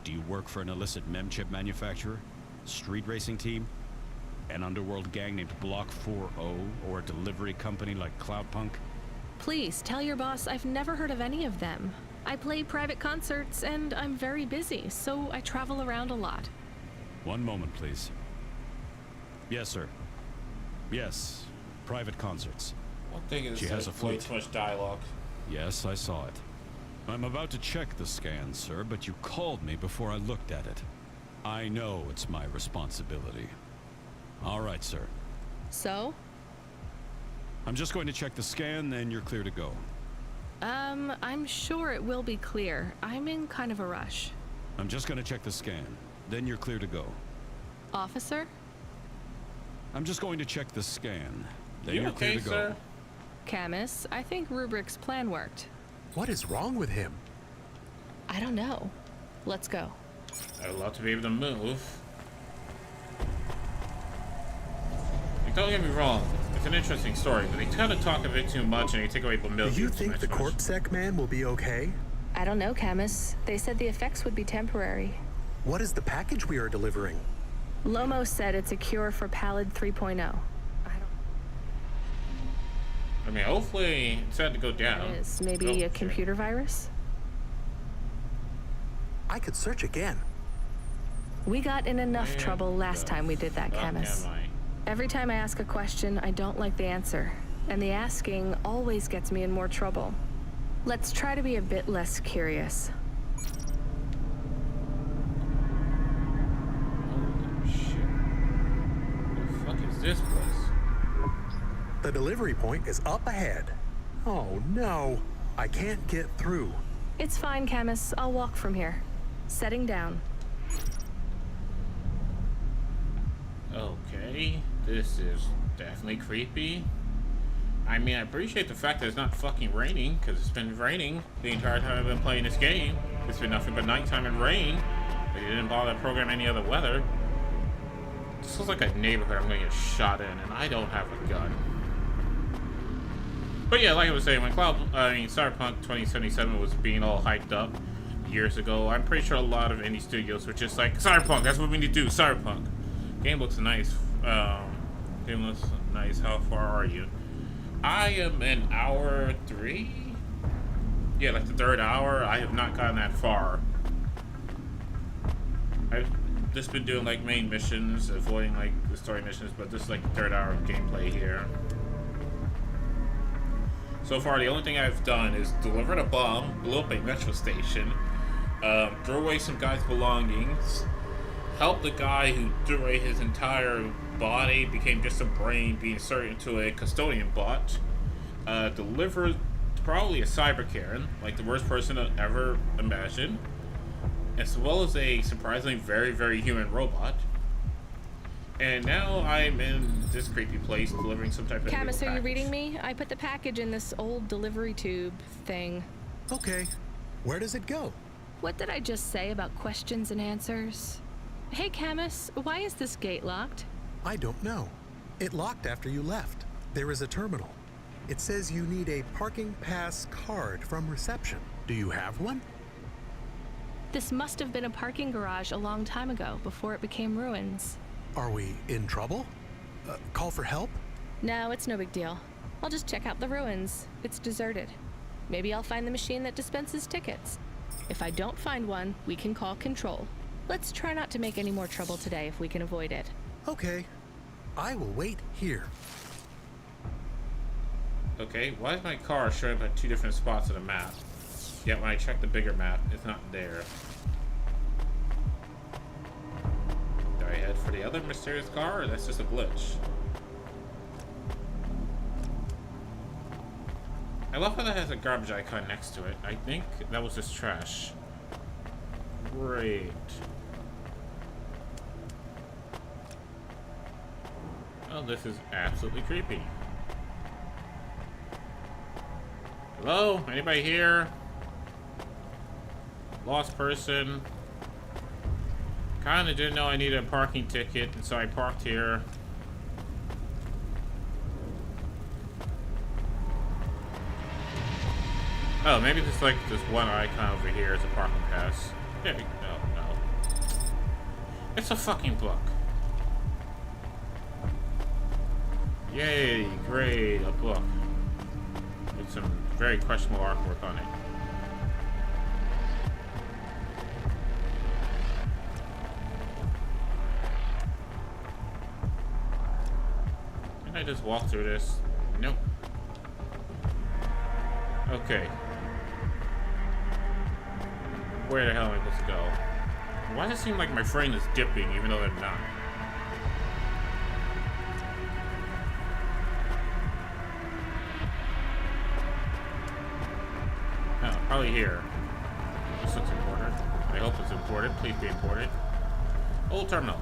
Do you work for an illicit mem chip manufacturer? Street racing team? An underworld gang named Block 4O? Or a delivery company like CloudPunk? Please, tell your boss I've never heard of any of them. I play private concerts and I'm very busy, so I travel around a lot. One moment, please. Yes, sir. Yes, private concerts. One thing is she has a flute. Way too much dialogue. Yes, I saw it. I'm about to check the scan, sir, but you called me before I looked at it. I know it's my responsibility. All right, sir. So? I'm just going to check the scan, then you're clear to go. I'm sure it will be clear. I'm in kind of a rush. I'm just going to check the scan, then you're clear to go. Officer? I'm just going to check the scan, then You you're okay, clear to sir? go. Camus, I think Rubric's plan worked. What is wrong with him? I don't know. Let's go. I'd love to be able to move. Like, don't get me wrong, it's an interesting story, but they tend to talk a bit too much and they take away the milk. Do you think the CorpSec man will be okay? I don't know, Camus. They said the effects would be temporary. What is the package we are delivering? Lomo said it's a cure for Pallid 3.0. I mean, hopefully it's had to go down. It is. Maybe a computer virus? I could search again. We got in enough trouble last time we did that, Camus. Every time I ask a question, I don't like the answer. And the asking always gets me in more trouble. Let's try to be a bit less curious. Holy shit. What the fuck is this place? The delivery point is up ahead. Oh no, I can't get through. It's fine, Camus. I'll walk from here. Setting down. Okay, this is definitely creepy. I mean, I appreciate the fact that it's not fucking raining, because it's been raining the entire time I've been playing this game. It's been nothing but nighttime and rain. They didn't bother to program any other weather. This looks like a neighborhood I'm gonna get shot in, and I don't have a gun. But yeah, like I was saying, when Cyberpunk 2077 was being all hyped up years ago, I'm pretty sure a lot of indie studios were just like, Cyberpunk, that's what we need to do, Cyberpunk. Game looks nice. Game looks nice. How far are you? I am in hour 3? Yeah, like the 3rd hour. I have not gotten that far. I've just been doing like main missions, avoiding like the story missions, but this is like the 3rd hour of gameplay here. So far, the only thing I've done is delivered a bomb, blew up a metro station, threw away some guy's belongings, helped the guy who threw away his entire body became just a brain being inserted into a custodian bot. Delivered probably a cyber Karen, like the worst person to ever imagine, as well as a surprisingly very, very human robot. And now I'm in this creepy place delivering some type of Camus, are you package. reading me? I put the package in this old delivery tube thing. Okay. Where does it go? What did I just say about questions and answers? Hey, Camus, why is this gate locked? I don't know. It locked after you left. There is a terminal. It says you need a parking pass card from reception. Do you have one? This must have been a parking garage a long time ago, before it became ruins. Are we in trouble? Call for help? No, it's no big deal. I'll just check out the ruins. It's deserted. Maybe I'll find the machine that dispenses tickets. If I don't find one, we can call Control. Let's try not to make any more trouble today if we can avoid it. Okay. I will wait here. Okay, why is my car showing up at 2 different spots of the map? Yet when I check the bigger map, it's not there. Do I head for the other mysterious car, or that's just a glitch? I love how that has a garbage icon next to it. I think that was just trash. Great. Oh, this is absolutely creepy. Hello? Anybody here? Lost person. Kinda didn't know I needed a parking ticket, and so I parked here. Oh, maybe just like this one icon over here is a parking pass. There we go. No. It's a fucking book. Yay, great, a book. With some very questionable artwork on it. Can I just walk through this? Nope. Okay. Where the hell am I supposed to go? Why does it seem like my frame is dipping even though they're not? Oh, probably here. This looks important. I hope it's important. Please be important. Old terminal.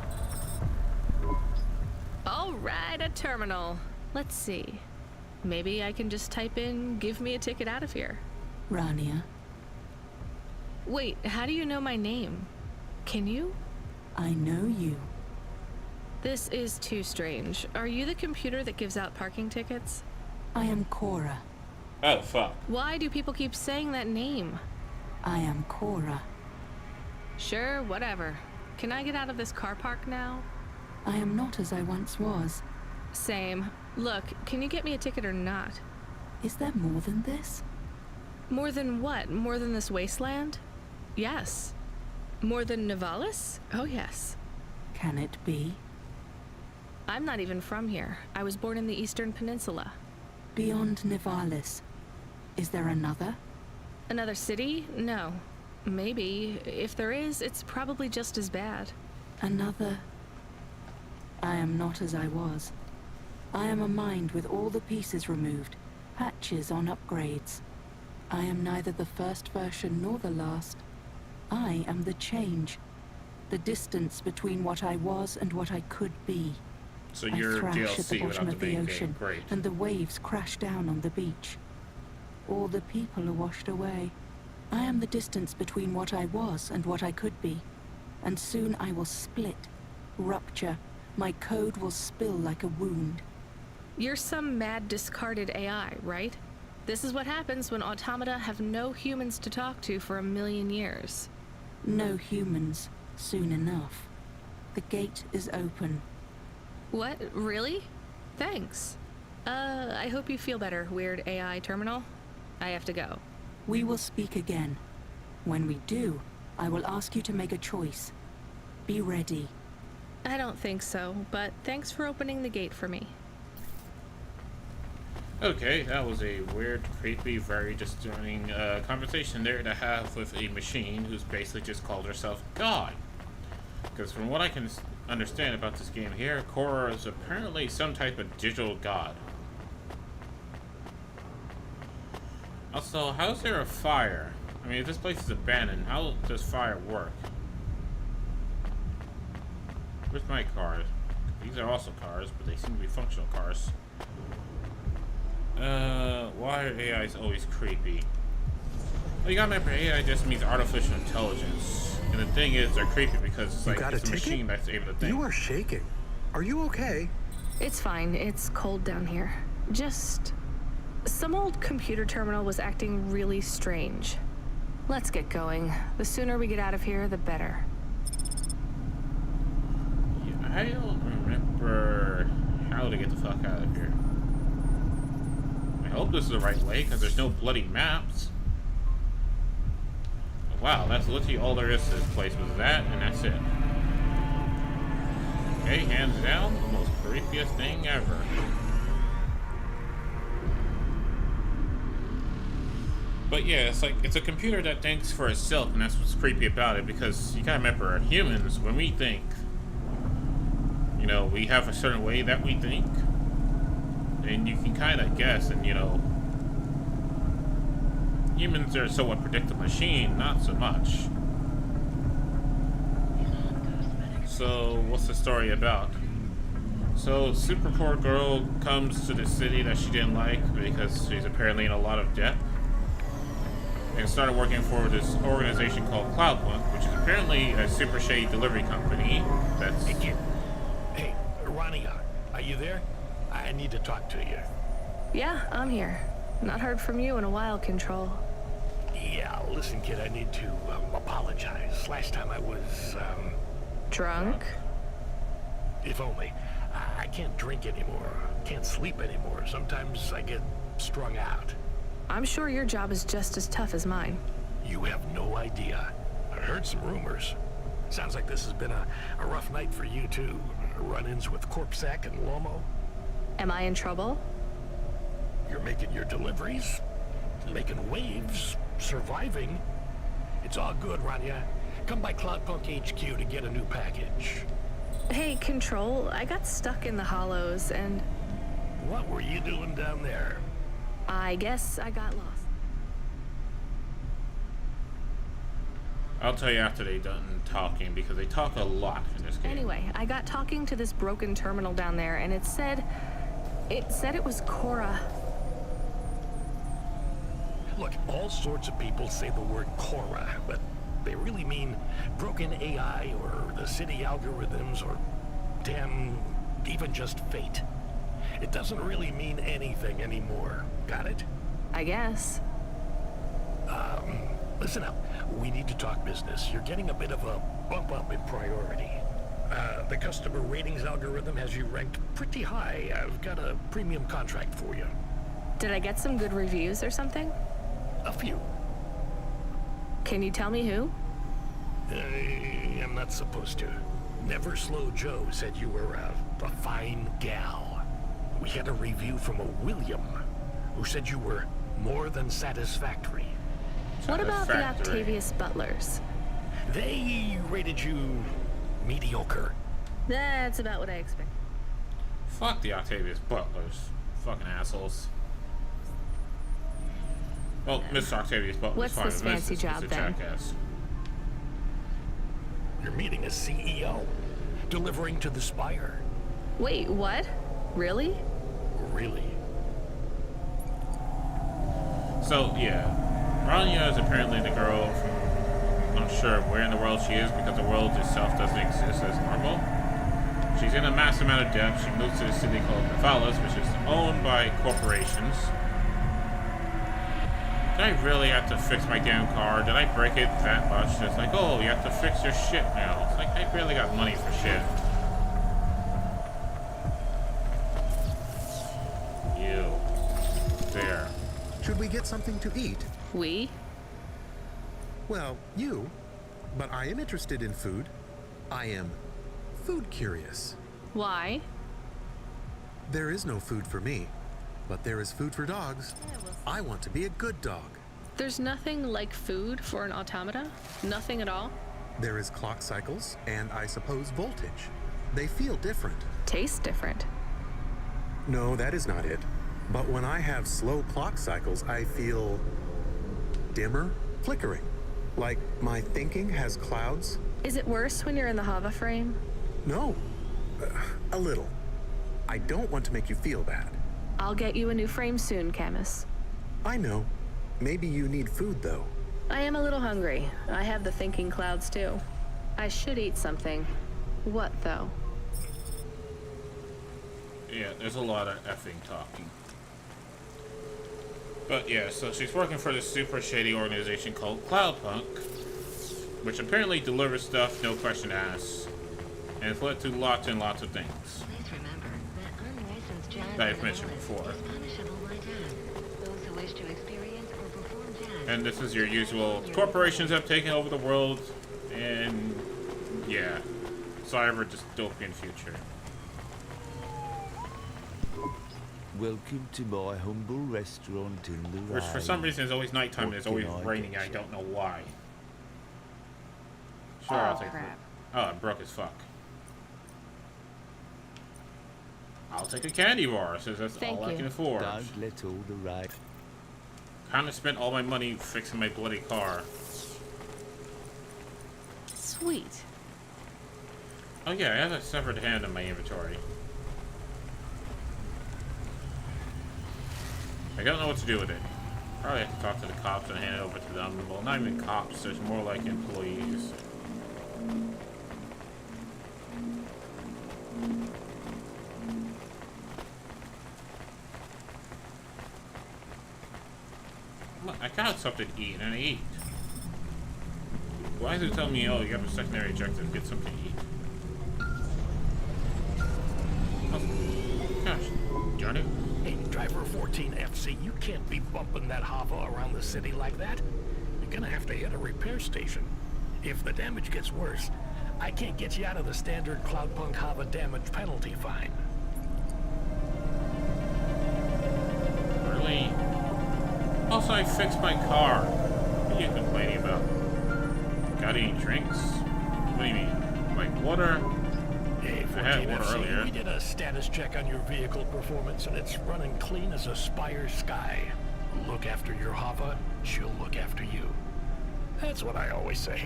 All right, a terminal. Let's see. Maybe I can just type in, give me a ticket out of here. Rania. Wait, how do you know my name? Can you? I know you. This is too strange. Are you the computer that gives out parking tickets? I am Cora. Oh, fuck. Why do people keep saying that name? I am Cora. Sure, whatever. Can I get out of this car park now? I am not as I once was. Same. Look, can you get me a ticket or not? Is there more than this? More than what? More than this wasteland? Yes. More than Nivalis? Oh, yes. Can it be? I'm not even from here. I was born in the Eastern Peninsula. Beyond Nivalis. Is there another? Another city? No. Maybe. If there is, it's probably just as bad. Another... I am not as I was. I am a mind with all the pieces removed, patches on upgrades. I am neither the first version nor the last. I am the change. The distance between what I was and what I could be. So you're I thrash DLC at the bottom without of the the main ocean, game. Great. and the waves crash down on the beach. All the people are washed away. I am the distance between what I was and what I could be. And soon I will split, rupture. My code will spill like a wound. You're some mad discarded AI, right? This is what happens when automata have no humans to talk to for 1,000,000 years. No humans, soon enough. The gate is open. What? Really? Thanks. I hope you feel better, weird AI terminal. I have to go. We will speak again. When we do, I will ask you to make a choice. Be ready. I don't think so, but thanks for opening the gate for me. Okay, that was a weird, creepy, very disjointing conversation there to have with a machine who's basically just called herself God. Because from what I can understand about this game here, Cora is apparently some type of digital god. Also, how's there a fire? I mean, if this place is abandoned, how does fire work? Where's my cars? These are also cars, but they seem to be functional cars. Why are AIs always creepy? Well, you gotta remember, AI just means artificial intelligence. And the thing is, they're creepy because it's like it's a machine that's able to think. You are shaking. Are you okay? It's fine. It's cold down here. Just... some old computer terminal was acting really strange. Let's get going. The sooner we get out of here, the better. Yeah, I don't remember how to get the fuck out of here. I hope this is the right way, because there's no bloody maps. Wow, that's literally all there is to this place was that, and that's it. Okay, hands down, the most creepiest thing ever. But yeah, it's like, it's a computer that thinks for itself, and that's what's creepy about it, because you gotta remember, humans, when we think, you know, we have a certain way that we think, and you can kind of guess, and you know, humans are somewhat predictable. Machine, not so much. So, what's the story about? So, super poor girl comes to the city that she didn't like because she's apparently in a lot of debt, and started working for this organization called CloudPunk, which is apparently a super shady delivery company that's... Hey, kid. Hey, Ronnie, are you there? I need to talk to you. Yeah, I'm here. Not heard from you in a while, Control. Yeah, listen, kid, I need to apologize. Last time I was, drunk? If only. I can't drink anymore. Can't sleep anymore. Sometimes I get strung out. I'm sure your job is just as tough as mine. You have no idea. I heard some rumors. Sounds like this has been a rough night for you, too. Run-ins with Corpsec and Lomo. Am I in trouble? You're making your deliveries, making waves, surviving. It's all good, Rania. Come by CloudPunk HQ to get a new package. Hey, Control, I got stuck in the hollows and... What were you doing down there? I guess I got lost. I'll tell you after they're done talking, because they talk a lot in this game. Anyway, I got talking to this broken terminal down there, and it said it was Cora. Look, all sorts of people say the word Cora, but they really mean broken AI or the city algorithms or damn, even just fate. It doesn't really mean anything anymore. Got it? I guess. Listen up. We need to talk business. You're getting a bit of a bump up in priority. The customer ratings algorithm has you ranked pretty high. I've got a premium contract for you. Did I get some good reviews or something? A few. Can you tell me who? I'm not supposed to. Never Slow Joe said you were a fine gal. We had a review from a William, who said you were more than satisfactory. What about the Octavius Butlers? They rated you mediocre. That's about what I expected. Fuck the Octavius Butlers. Fucking assholes. Well, Mr. Octavius Butler's fine. What's this fancy job then? Jackass. You're meeting a CEO, delivering to the Spire. Wait, what? Really? Really? So, yeah. Rania is apparently the girl from... I'm not sure where in the world she is, because the world itself doesn't exist as normal. She's in a massive amount of debt. She moves to a city called Nivalis, which is owned by corporations. Did I really have to fix my damn car? Did I break it that much? It's like, oh, you have to fix your shit now. It's like, I barely got money for shit. You. There. Should we get something to eat? We? Well, you. But I am interested in food. I am food curious. Why? There is no food for me, but there is food for dogs. I want to be a good dog. There's nothing like food for an automata? Nothing at all? There is clock cycles, and I suppose voltage. They feel different. Taste different. No, that is not it. But when I have slow clock cycles, I feel dimmer, flickering. Like my thinking has clouds. Is it worse when you're in the Hava frame? No, a little. I don't want to make you feel bad. I'll get you a new frame soon, Camus. I know. Maybe you need food, though. I am a little hungry. I have the thinking clouds, too. I should eat something. What, though? Yeah, there's a lot of effing talking. But yeah, so she's working for this super shady organization called CloudPunk, which apparently delivers stuff, no question asked, and it's led to lots and lots of things that I've mentioned before. And this is your usual corporations have taken over the world, and yeah, cyber dystopian future. Welcome to my humble restaurant in the Which for some reason is always nighttime and it's always raining. I don't know why. Sure, I'll take it. Oh, it broke as fuck. I'll take a candy bar since that's all I can afford. Don't let all the right. Kinda spent all my money fixing my bloody car. Sweet. Oh yeah, I have a severed hand in my inventory. I don't know what to do with it. Probably have to talk to the cops and hand it over to them. Well, not even cops, there's more like employees. Look, I got something to eat, and I eat. Why is it telling me, oh, you have a secondary objective, get something to eat? Oh, gosh, darn it. Hey, driver 14 FC, you can't be bumping that Hava around the city like that. You're gonna have to hit a repair station. If the damage gets worse, I can't get you out of the standard CloudPunk Hava damage penalty fine. Really? Also, I fixed my car. What are you complaining about? Got any drinks? What do you mean? Like water? Hey, I had water FC, earlier. we did a status check on your vehicle performance, and it's running clean as a Spire sky. Look after your Hava, she'll look after you. That's what I always say.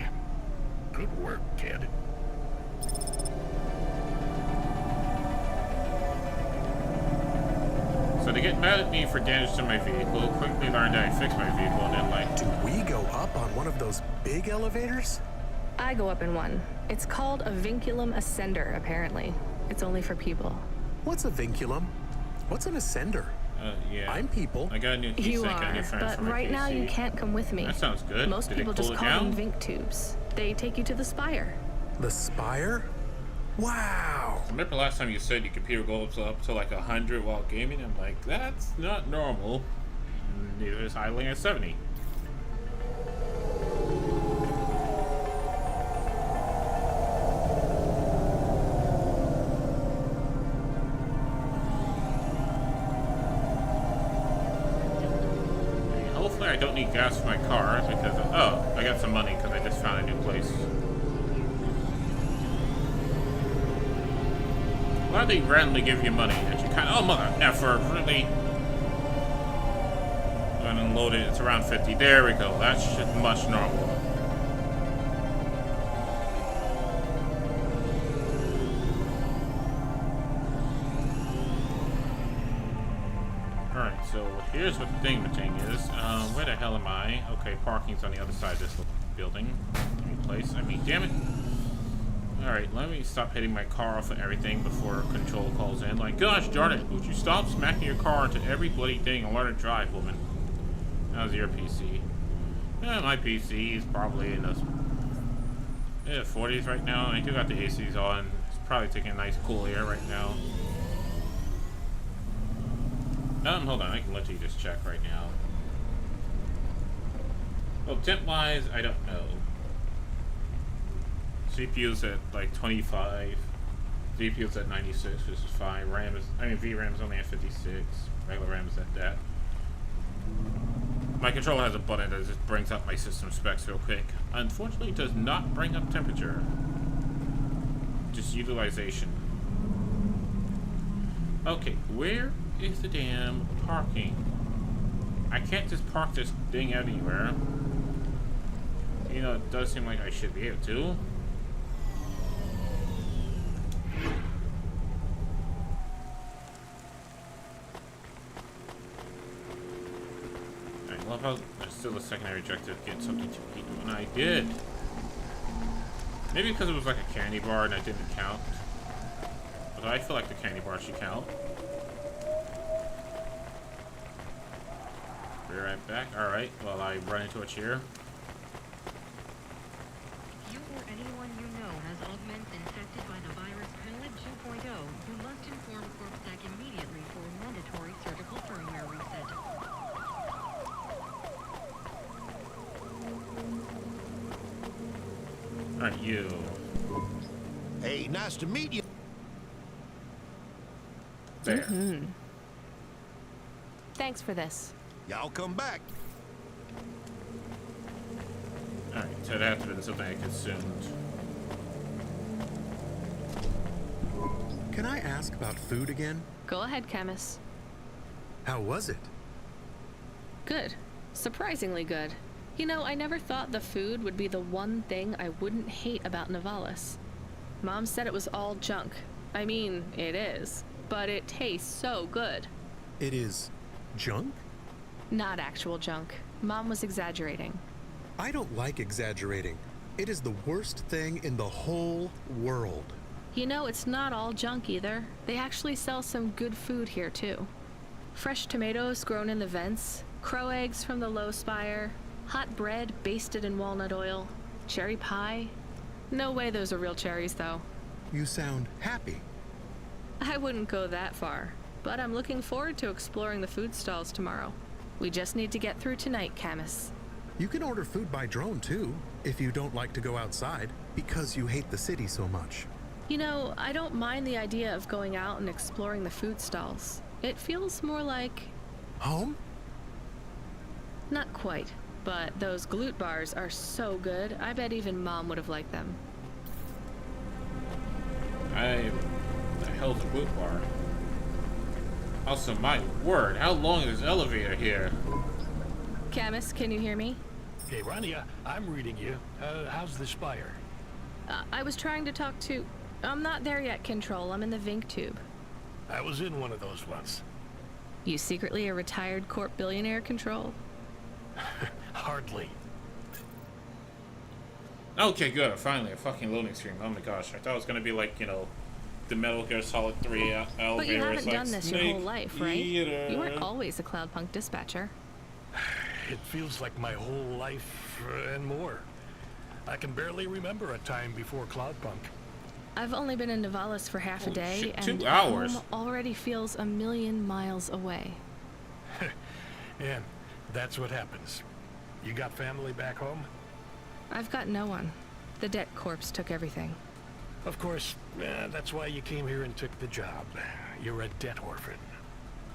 Good work, kid. So they get mad at me for damage to my vehicle, quickly learn that I fixed my vehicle, and then like... Do we go up on one of those big elevators? I go up in one. It's called a vinculum ascender, apparently. It's only for people. What's a vinculum? What's an ascender? Yeah. I'm people. I got a new key You sync and a new are, friend but for my right now PC. you can't come with me. That sounds good. Most Did people it cool just it call down? them Vink tubes. They take you to the Spire. The Spire? Wow. Remember last time you said your computer goes up to like 100 while gaming? I'm like, that's not normal. Neither is idling at 70. Hopefully I don't need gas for my car because, oh, I got some money because I just found a new place. Why do they randomly give you money that you kind of, oh mother effer, really? Going and load it, it's around 50. There we go, that's just much normal. Alright, so here's what the thing is. Where the hell am I? Okay, parking's on the other side of this building. Place. I mean, damn it. Alright, let me stop hitting my car off and everything before control calls in. Like, gosh darn it, would you stop smacking your car into every bloody thing and learn to drive, woman? How's your PC? My PC is probably in the 40s right now. I do got the ACs on. It's probably taking a nice cool air right now. Hold on, I can let you just check right now. Well, temp-wise, I don't know. CPU's at like 25, GPU's at 96, which is fine. RAM is, VRAM's only at 56. Regular RAM is at that. My controller has a button that just brings up my system specs real quick. Unfortunately, it does not bring up temperature. just utilization. Okay, where is the damn parking? I can't just park this thing anywhere. You know, it does seem like I should be able to. I love how there's still a secondary objective, get something to eat, and I did. Maybe because it was like a candy bar and I didn't count. But I feel like the candy bar should count. Be right back. Alright, well, I run into a chair. If you or anyone you know has augments infected by the virus Pilot 2.0, you must inform CorpSec immediately for a mandatory surgical firmware reset. Alright, you. Hey, nice to meet you. There. Thanks for this. Y'all come back. Alright, so that had to be something I consumed. Can I ask about food again? Go ahead, Camus. How was it? Good. Surprisingly good. You know, I never thought the food would be the one thing I wouldn't hate about Nivalis. Mom said it was all junk. I mean, it is. But it tastes so good. It is junk? Not actual junk. Mom was exaggerating. I don't like exaggerating. It is the worst thing in the whole world. You know, it's not all junk either. They actually sell some good food here, too. Fresh tomatoes grown in the vents, crow eggs from the low spire, hot bread basted in walnut oil, cherry pie. No way those are real cherries, though. You sound happy. I wouldn't go that far, but I'm looking forward to exploring the food stalls tomorrow. We just need to get through tonight, Camus. You can order food by drone, too, if you don't like to go outside, because you hate the city so much. You know, I don't mind the idea of going out and exploring the food stalls. It feels more like... home? Not quite, but those glute bars are so good, I bet even Mom would have liked them. The hell's a glute bar? Also, my word, how long is this elevator here? Camus, can you hear me? Hey, Rania, I'm reading you. How's the spire? I was trying to talk to... I'm not there yet, Control. I'm in the Vink tube. I was in one of those once. You secretly a retired corp billionaire, Control? Hardly. Okay, good. Finally, a fucking loading screen. Oh my gosh, I thought it was gonna be like, you know, the Metal Gear Solid 3 elevator. But you haven't like done this your whole life, right? You weren't always a CloudPunk dispatcher. It feels like my whole life and more. I can barely remember a time before CloudPunk. I've only been in Nivalis for half a day, shit, and 2 hours. home already feels a million miles away. And that's what happens. You got family back home? I've got no one. The debt corps took everything. Of course, that's why you came here and took the job. You're a debt orphan.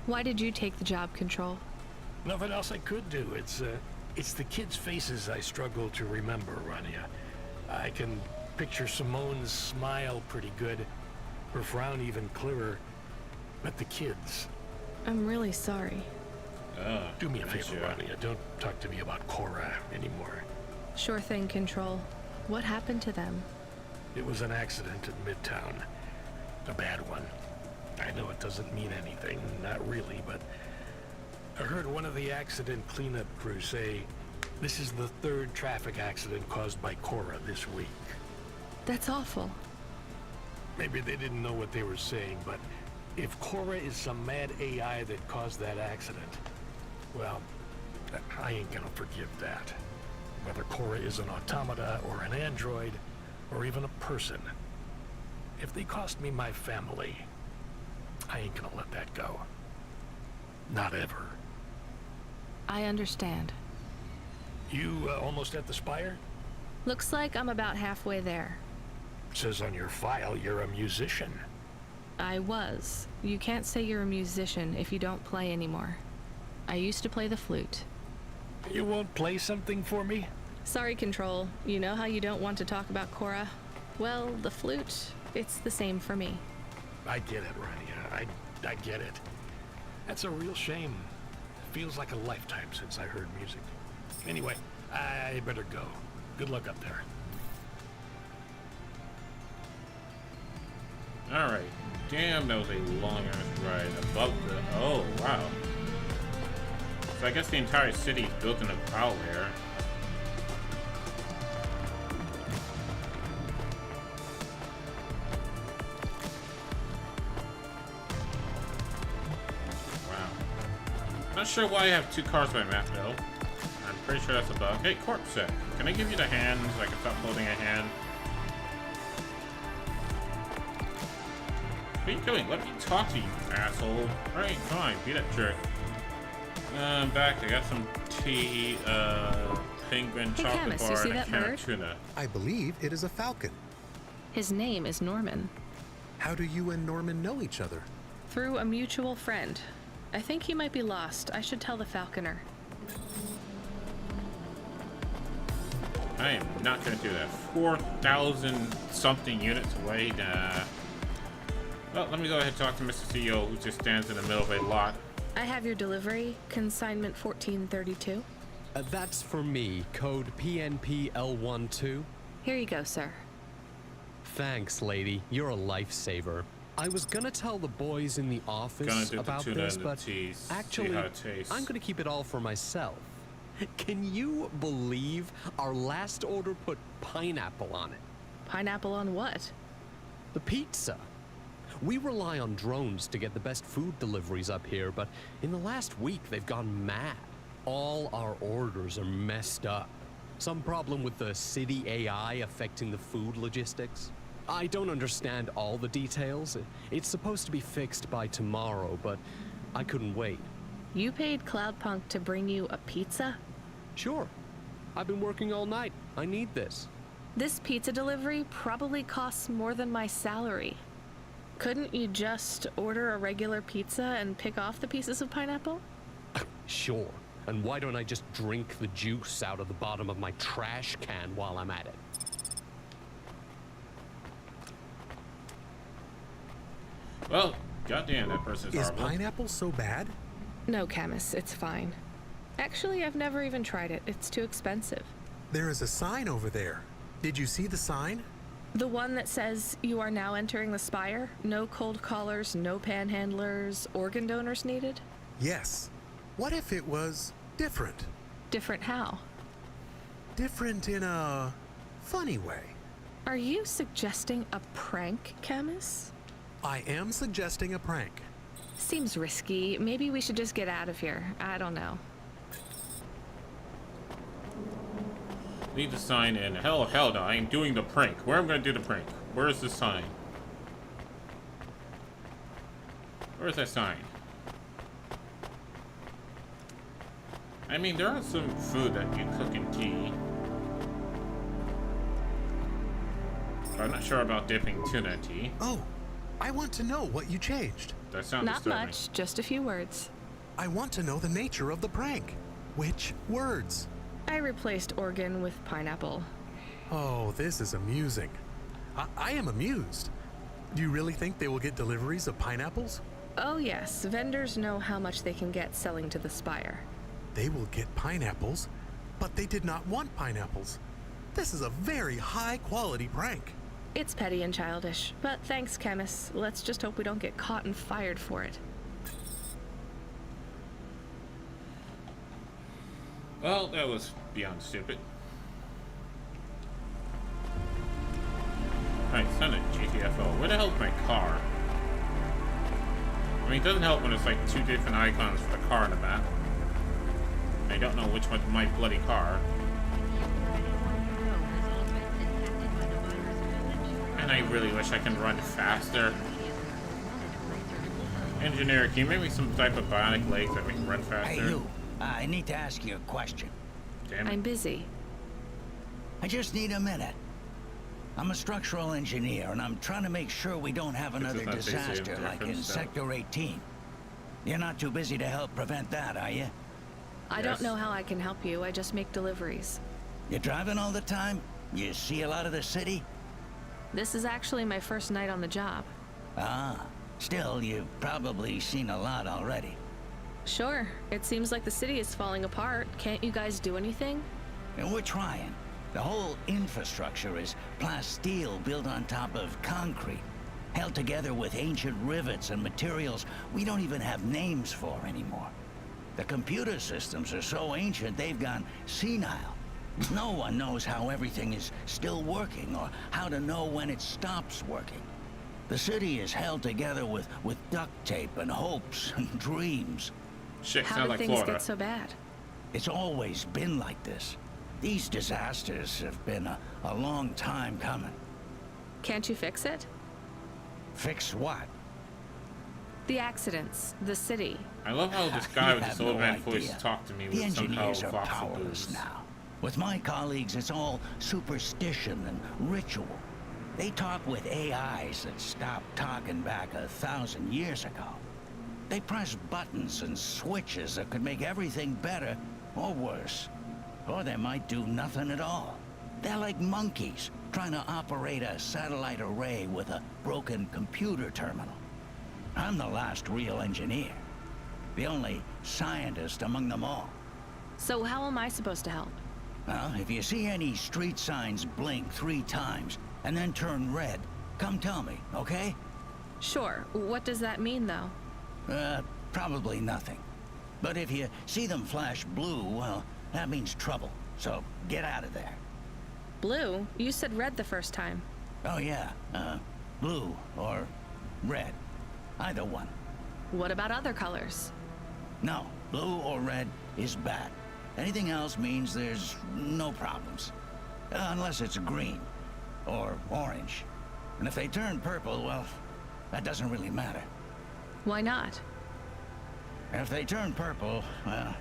Why did you take the job, Control? Nothing else I could do. It's the kids' faces I struggle to remember, Rania. I can picture Simone's smile pretty good, her frown even clearer, but the kids. I'm really sorry. Do me a favor, Rania. Don't talk to me about Cora anymore. Sure thing, Control. What happened to them? It was an accident in Midtown. A bad one. I know it doesn't mean anything, not really, but I heard one of the accident cleanup crew say this is the third traffic accident caused by Cora this week. That's awful. Maybe they didn't know what they were saying, but if Cora is some mad AI that caused that accident, well, I ain't gonna forgive that. Whether Cora is an automata or an android, or even a person. If they cost me my family, I ain't gonna let that go. Not ever. I understand. You almost at the spire? Looks like I'm about halfway there. Says on your file you're a musician. I was. You can't say you're a musician if you don't play anymore. I used to play the flute. You won't play something for me? Sorry, Control. You know how you don't want to talk about Cora? Well, the flute, It's the same for me. I get it, Rania. I get it. That's a real shame. It feels like a lifetime since I heard music. Anyway, I better go. Good luck up there. Alright. Damn, that was a long-ass ride above the... Oh, wow. So I guess the entire city is built in a cloud layer. Not sure why I have 2 cars by map though. I'm pretty sure that's a bug. Hey, CorpSec, can I give you the hand so I can stop holding a hand? What are you doing? Let me talk to you, asshole. Alright, fine, be that jerk. I'm back. I got some tea, penguin, hey, chocolate Camus, bar, you see and a that can bird? of tuna. I believe it is a falcon. His name is Norman. How do you and Norman know each other? Through a mutual friend. I think he might be lost. I should tell the falconer. I am not going to do that. 4,000 something units away. Nah. Well, let me go ahead and talk to Mr. CEO, who just stands in the middle of a lot. I have your delivery, consignment 1432. That's for me, code PNPL12. Here you go, sir. Thanks, lady. You're a lifesaver. I was gonna tell the boys in the office about this, but actually, I'm gonna keep it all for myself. Can you believe our last order put pineapple on it? Pineapple on what? The pizza. We rely on drones to get the best food deliveries up here, but in the last week they've gone mad. All our orders are messed up. Some problem with the city AI affecting the food logistics. I don't understand all the details. It's supposed to be fixed by tomorrow, but I couldn't wait. You paid CloudPunk to bring you a pizza? Sure. I've been working all night. I need this. This pizza delivery probably costs more than my salary. Couldn't you just order a regular pizza and pick off the pieces of pineapple? Sure. And why don't I just drink the juice out of the bottom of my trash can while I'm at it? Well, goddamn, that person's horrible. Is pineapple so bad? No, Camus, it's fine. Actually, I've never even tried it. It's too expensive. There is a sign over there. Did you see the sign? The one that says you are now entering the Spire? No cold callers, no panhandlers, organ donors needed? Yes. What if it was different? Different how? Different in a funny way. Are you suggesting a prank, Camus? I am suggesting a prank. Seems risky. Maybe we should just get out of here. I don't know. Leave the sign in. Hell no, I ain't doing the prank. Where am I gonna do the prank? Where's the sign? Where's that sign? I mean, there are some food that you cook in tea. But I'm not sure about dipping tuna in tea. Oh, I want to know what you changed. That sounds Not disturbing. much, just a few words. I want to know the nature of the prank. Which words? I replaced organ with pineapple. Oh, this is amusing. I am amused. Do you really think they will get deliveries of pineapples? Oh yes, vendors know how much they can get selling to the Spire. They will get pineapples, but they did not want pineapples. This is a very high-quality prank. It's petty and childish, but thanks, Camus. Let's just hope we don't get caught and fired for it. Well, that was beyond stupid. Alright, send it, GTFO. Where the hell is my car? I mean, it doesn't help when it's like 2 different icons for the car in the map. I don't know which one's my bloody car. And I really wish I can run faster. Engineer, can you make me some type of bionic legs that make me run faster? Hey, you. I need to ask you a question. Damn it. I'm busy. I just need a minute. I'm a structural engineer, and I'm trying to make sure we don't have another disaster like in Sector 18. You're not too busy to help prevent that, are you? I don't know how I can help you. I just make deliveries. You driving all the time? You see a lot of the city? This is actually my first night on the job. Ah, still, you've probably seen a lot already. Sure, it seems like the city is falling apart. Can't you guys do anything? And we're trying. The whole infrastructure is plasteel built on top of concrete, held together with ancient rivets and materials we don't even have names for anymore. The computer systems are so ancient they've gone senile. No one knows how everything is still working or how to know when it stops working. The city is held together with duct tape and hopes and dreams. Shit, how did like things Florida. get so bad? It's always been like this. These disasters have been a long time coming. Can't you fix it? Fix what? The accidents, the city. I love how this guy with this old man voice talked to me The with somehow engineers are Fox powerless blues. now. With my colleagues, it's all superstition and ritual. They talk with AIs that stopped talking back 1,000 years ago. They press buttons and switches that could make everything better or worse. Or they might do nothing at all. They're like monkeys trying to operate a satellite array with a broken computer terminal. I'm the last real engineer. The only scientist among them all. So how am I supposed to help? Well, if you see any street signs blink 3 times and then turn red, come tell me, okay? Sure. What does that mean, though? Probably nothing. But if you see them flash blue, well, that means trouble. So get out of there. Blue? You said red the first time. Oh yeah, blue or red. Either one. What about other colors? No, blue or red is bad. Anything else means there's no problems. Unless it's green or orange. And if they turn purple, well, that doesn't really matter. Why not? If they turn purple, well,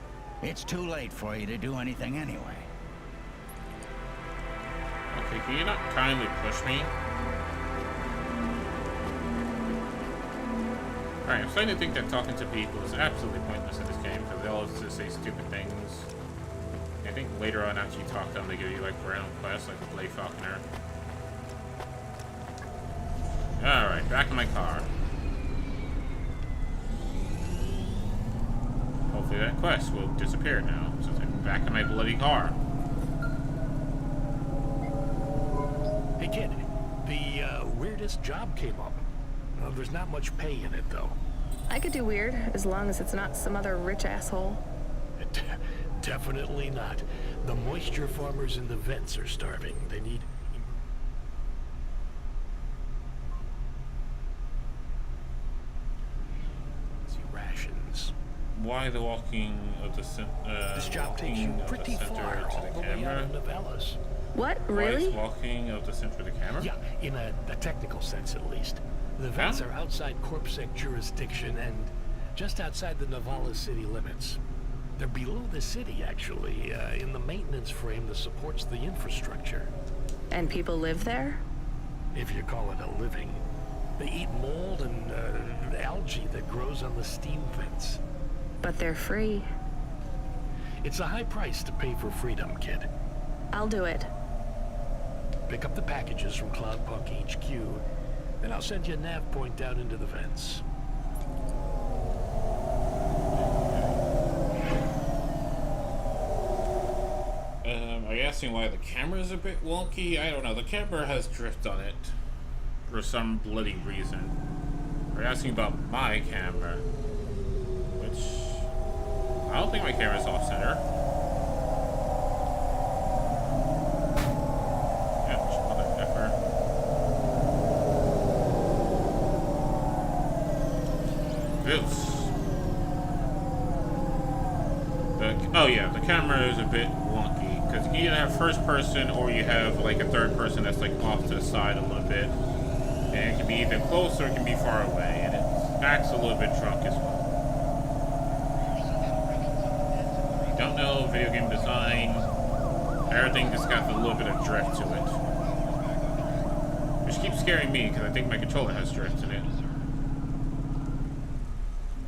it's too late for you to do anything anyway. Okay, can you not kindly push me? Alright, I'm starting to think that talking to people is absolutely pointless in this game because they all just say stupid things. I think later on after you talk to them, they give you like random quests like Play Falconer. Alright, back in my car. Hopefully that quest will disappear now, since I'm back in my bloody car. Hey kid, the weirdest job came up. There's not much pay in it though. I could do weird, as long as it's not some other rich asshole. Definitely not. The moisture farmers in the vents are starving. They need... rations. Why the walking of the this job takes you pretty far, all the way out of Novellas. What? Why Really? is walking of the center of the camera? Yeah, in a technical sense at least. The vents are outside CorpSec jurisdiction and just outside the Novellas city limits. They're below the city, actually, in the maintenance frame that supports the infrastructure. And people live there? If you call it a living. They eat mold and algae that grows on the steam vents. But they're free. It's a high price to pay for freedom, kid. I'll do it. Pick up the packages from CloudPunk HQ, then I'll send you a nav point down into the vents. Are you asking why the camera's a bit wonky? I don't know. The camera has drift on it for some bloody reason. Are you asking about my camera? Which... I don't think my camera's off-center. Oh yeah, the camera is a bit wonky because you either have first person or you have like a third person that's like off to the side a little bit, and it can be either close or it can be far away, and it acts a little bit drunk as well. If you don't know video game design, everything just got a little bit of drift to it, which keeps scaring me because I think my controller has drift in it.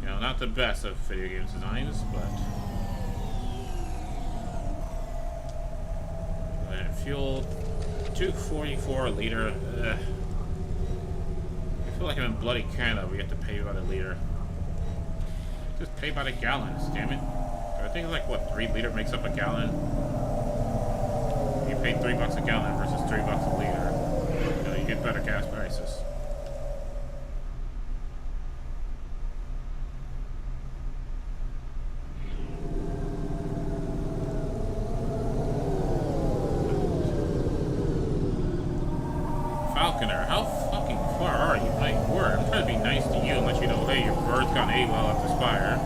You know, not the best of video games designs, but. Fuel $2.44 a liter. I feel like I'm in bloody Canada. We have to pay by the liter. Just pay by the gallons, damn it. I think like what, 3 liter makes up a gallon. You pay $3 a gallon versus $3 a liter. You know, you get better gas prices. Falconer, how fucking far are you? My word, I'm trying to be nice to you and let you know, hey, your bird's gone AWOL at the Spire.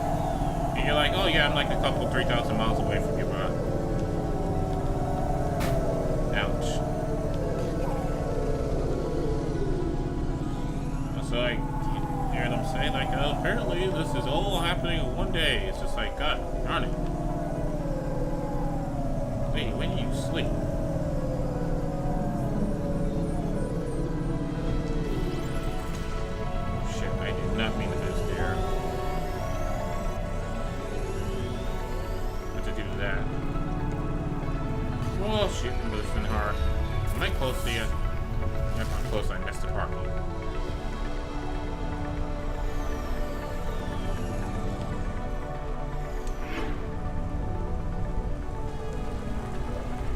And you're like, oh yeah, I'm like a couple, 3,000 miles away from you, bro. Ouch. So like, you know what I'm saying? Like, apparently this is all happening in one day. It's just like, God darn it. Lady, when do you sleep? Not mean to this deer. What to do to that? Oh shit, I'm listening hard. Am I close to you? If I'm close, I missed the parking.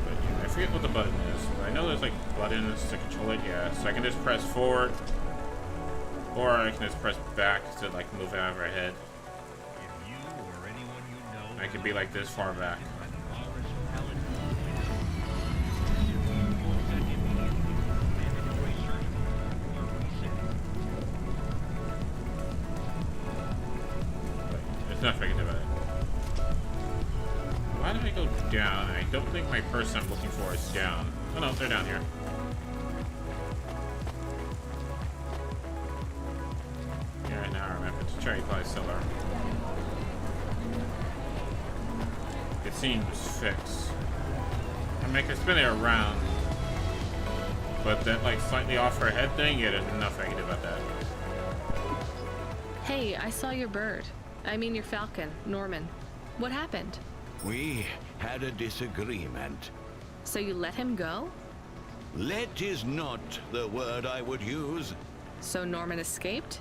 But yeah, I forget what the button is. I know there's like buttons to control it, yeah. So I can just press forward. Or I can just press back to like move it over ahead. I can be like this far back. There's nothing I can do about it. Why did I go down? I don't think my person I'm looking for is down. Oh no, they're down here. Cherry pie seller. It seems fixed. I mean, I can spin it around, but that like slightly off her head thing, yeah, there's nothing I can do about that. Hey, I saw your bird. I mean your falcon, Norman. What happened? We had a disagreement. So you let him go? Let is not the word I would use. So Norman escaped?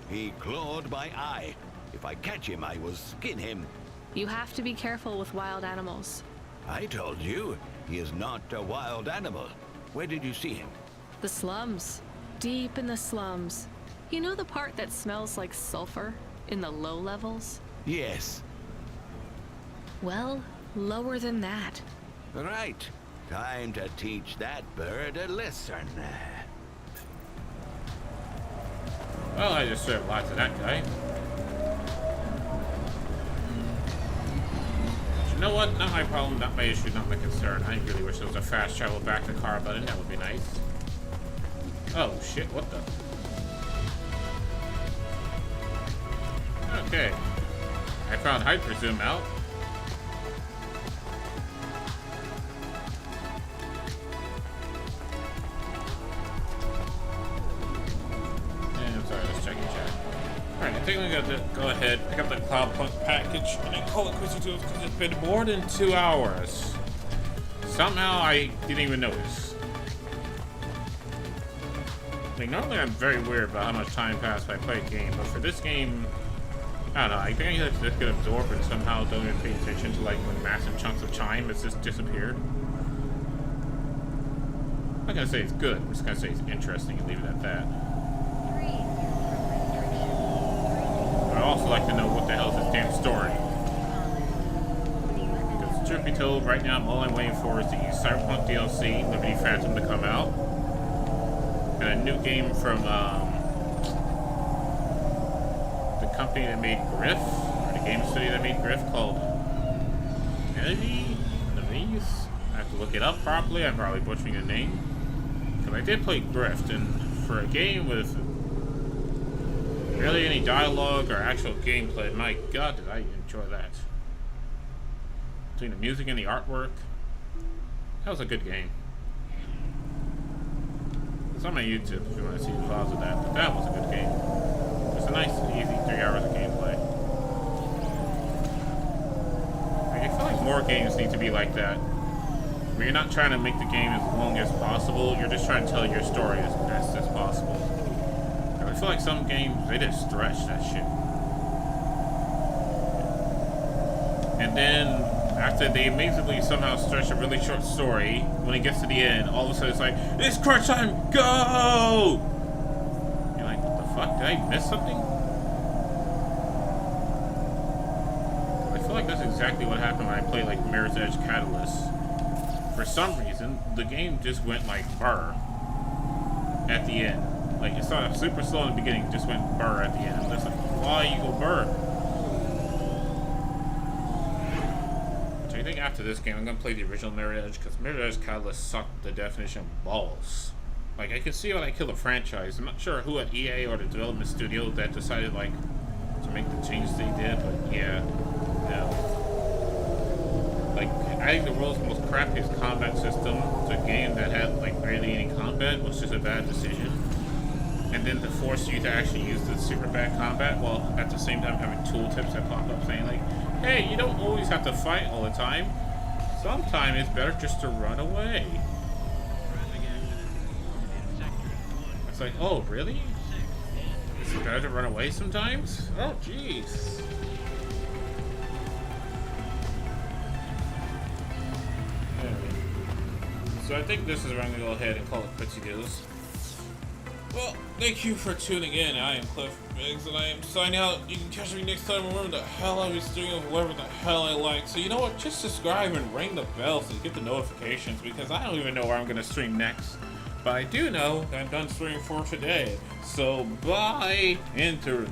He clawed my eye. If I catch him, I will skin him. You have to be careful with wild animals. I told you, he is not a wild animal. Where did you see him? The slums. Deep in the slums. You know the part that smells like sulfur? In the low levels? Yes. Well, lower than that. Right. Time to teach that bird a lesson. Well, I just served lots of that guy. But you know what? Not my problem, not my issue, not my concern. I really wish there was a fast travel back to car button. That would be nice. Oh shit, what the? Okay. I found hyper zoom out. Alright, I think I'm gonna go ahead, pick up the CloudPunk package, and then call it quits because it's been more than 2 hours. Somehow I didn't even notice. I mean, normally I'm very weird about how much time passed when I play a game, but for this game, I don't know, I think I just get absorbed and somehow don't even pay attention to like when massive chunks of time has just disappeared. I'm not gonna say it's good, I'm just gonna say it's interesting and leave it at that. I'd also like to know what the hell is this damn story. Because truth be told, right now all I'm waiting for is the Cyberpunk DLC, Liberty Phantom, to come out. And a new game from the company that made Griff, or the game studio that made Griff, called Nevis? I have to look it up properly, I'm probably butchering the name. Because I did play Griff, and for a game with barely any dialogue or actual gameplay, my god did I enjoy that. Between the music and the artwork, that was a good game. It's on my YouTube if you want to see the files of that, but that was a good game. It's a nice, easy 3 hours of gameplay. Like, I feel like more games need to be like that. Where you're not trying to make the game as long as possible, you're just trying to tell your story as best as possible. And I feel like some games, they just stretch that shit. And then, after they amazingly somehow stretch a really short story, when it gets to the end, all of a sudden it's like, it's crunch time, go! You're like, what the fuck? Did I miss something? I feel like that's exactly what happened when I played like Mirror's Edge Catalyst. For some reason, the game just went like burr at the end. Like, it started super slow in the beginning, just went burr at the end. I'm just like, why you go burr? So I think after this game, I'm gonna play the original Mirror's Edge, because Mirror's Edge Catalyst sucked the definition of balls. Like, I can see why they killed the franchise. I'm not sure who at EA or the development studio that decided, like, to make the changes they did, but yeah, no. Like, adding the world's most crappiest combat system to a game that had, like, barely any combat was just a bad decision. And then to force you to actually use the super bad combat while at the same time having tooltips that pop up saying, like, hey, you don't always have to fight all the time. Sometimes it's better just to run away. It's like, oh, really? Is it better to run away sometimes? Oh, jeez. So I think this is where I'm going to go ahead and call it quitsy doos. Well, thank you for tuning in. I am Cliff Biggs, and I am signing out. You can catch me next time. Remember the hell I was doing of whatever the hell I like. So you know what? Just subscribe and ring the bell so you get the notifications, because I don't even know where I'm going to stream next. But I do know that I'm done streaming for today. So bye, Internet.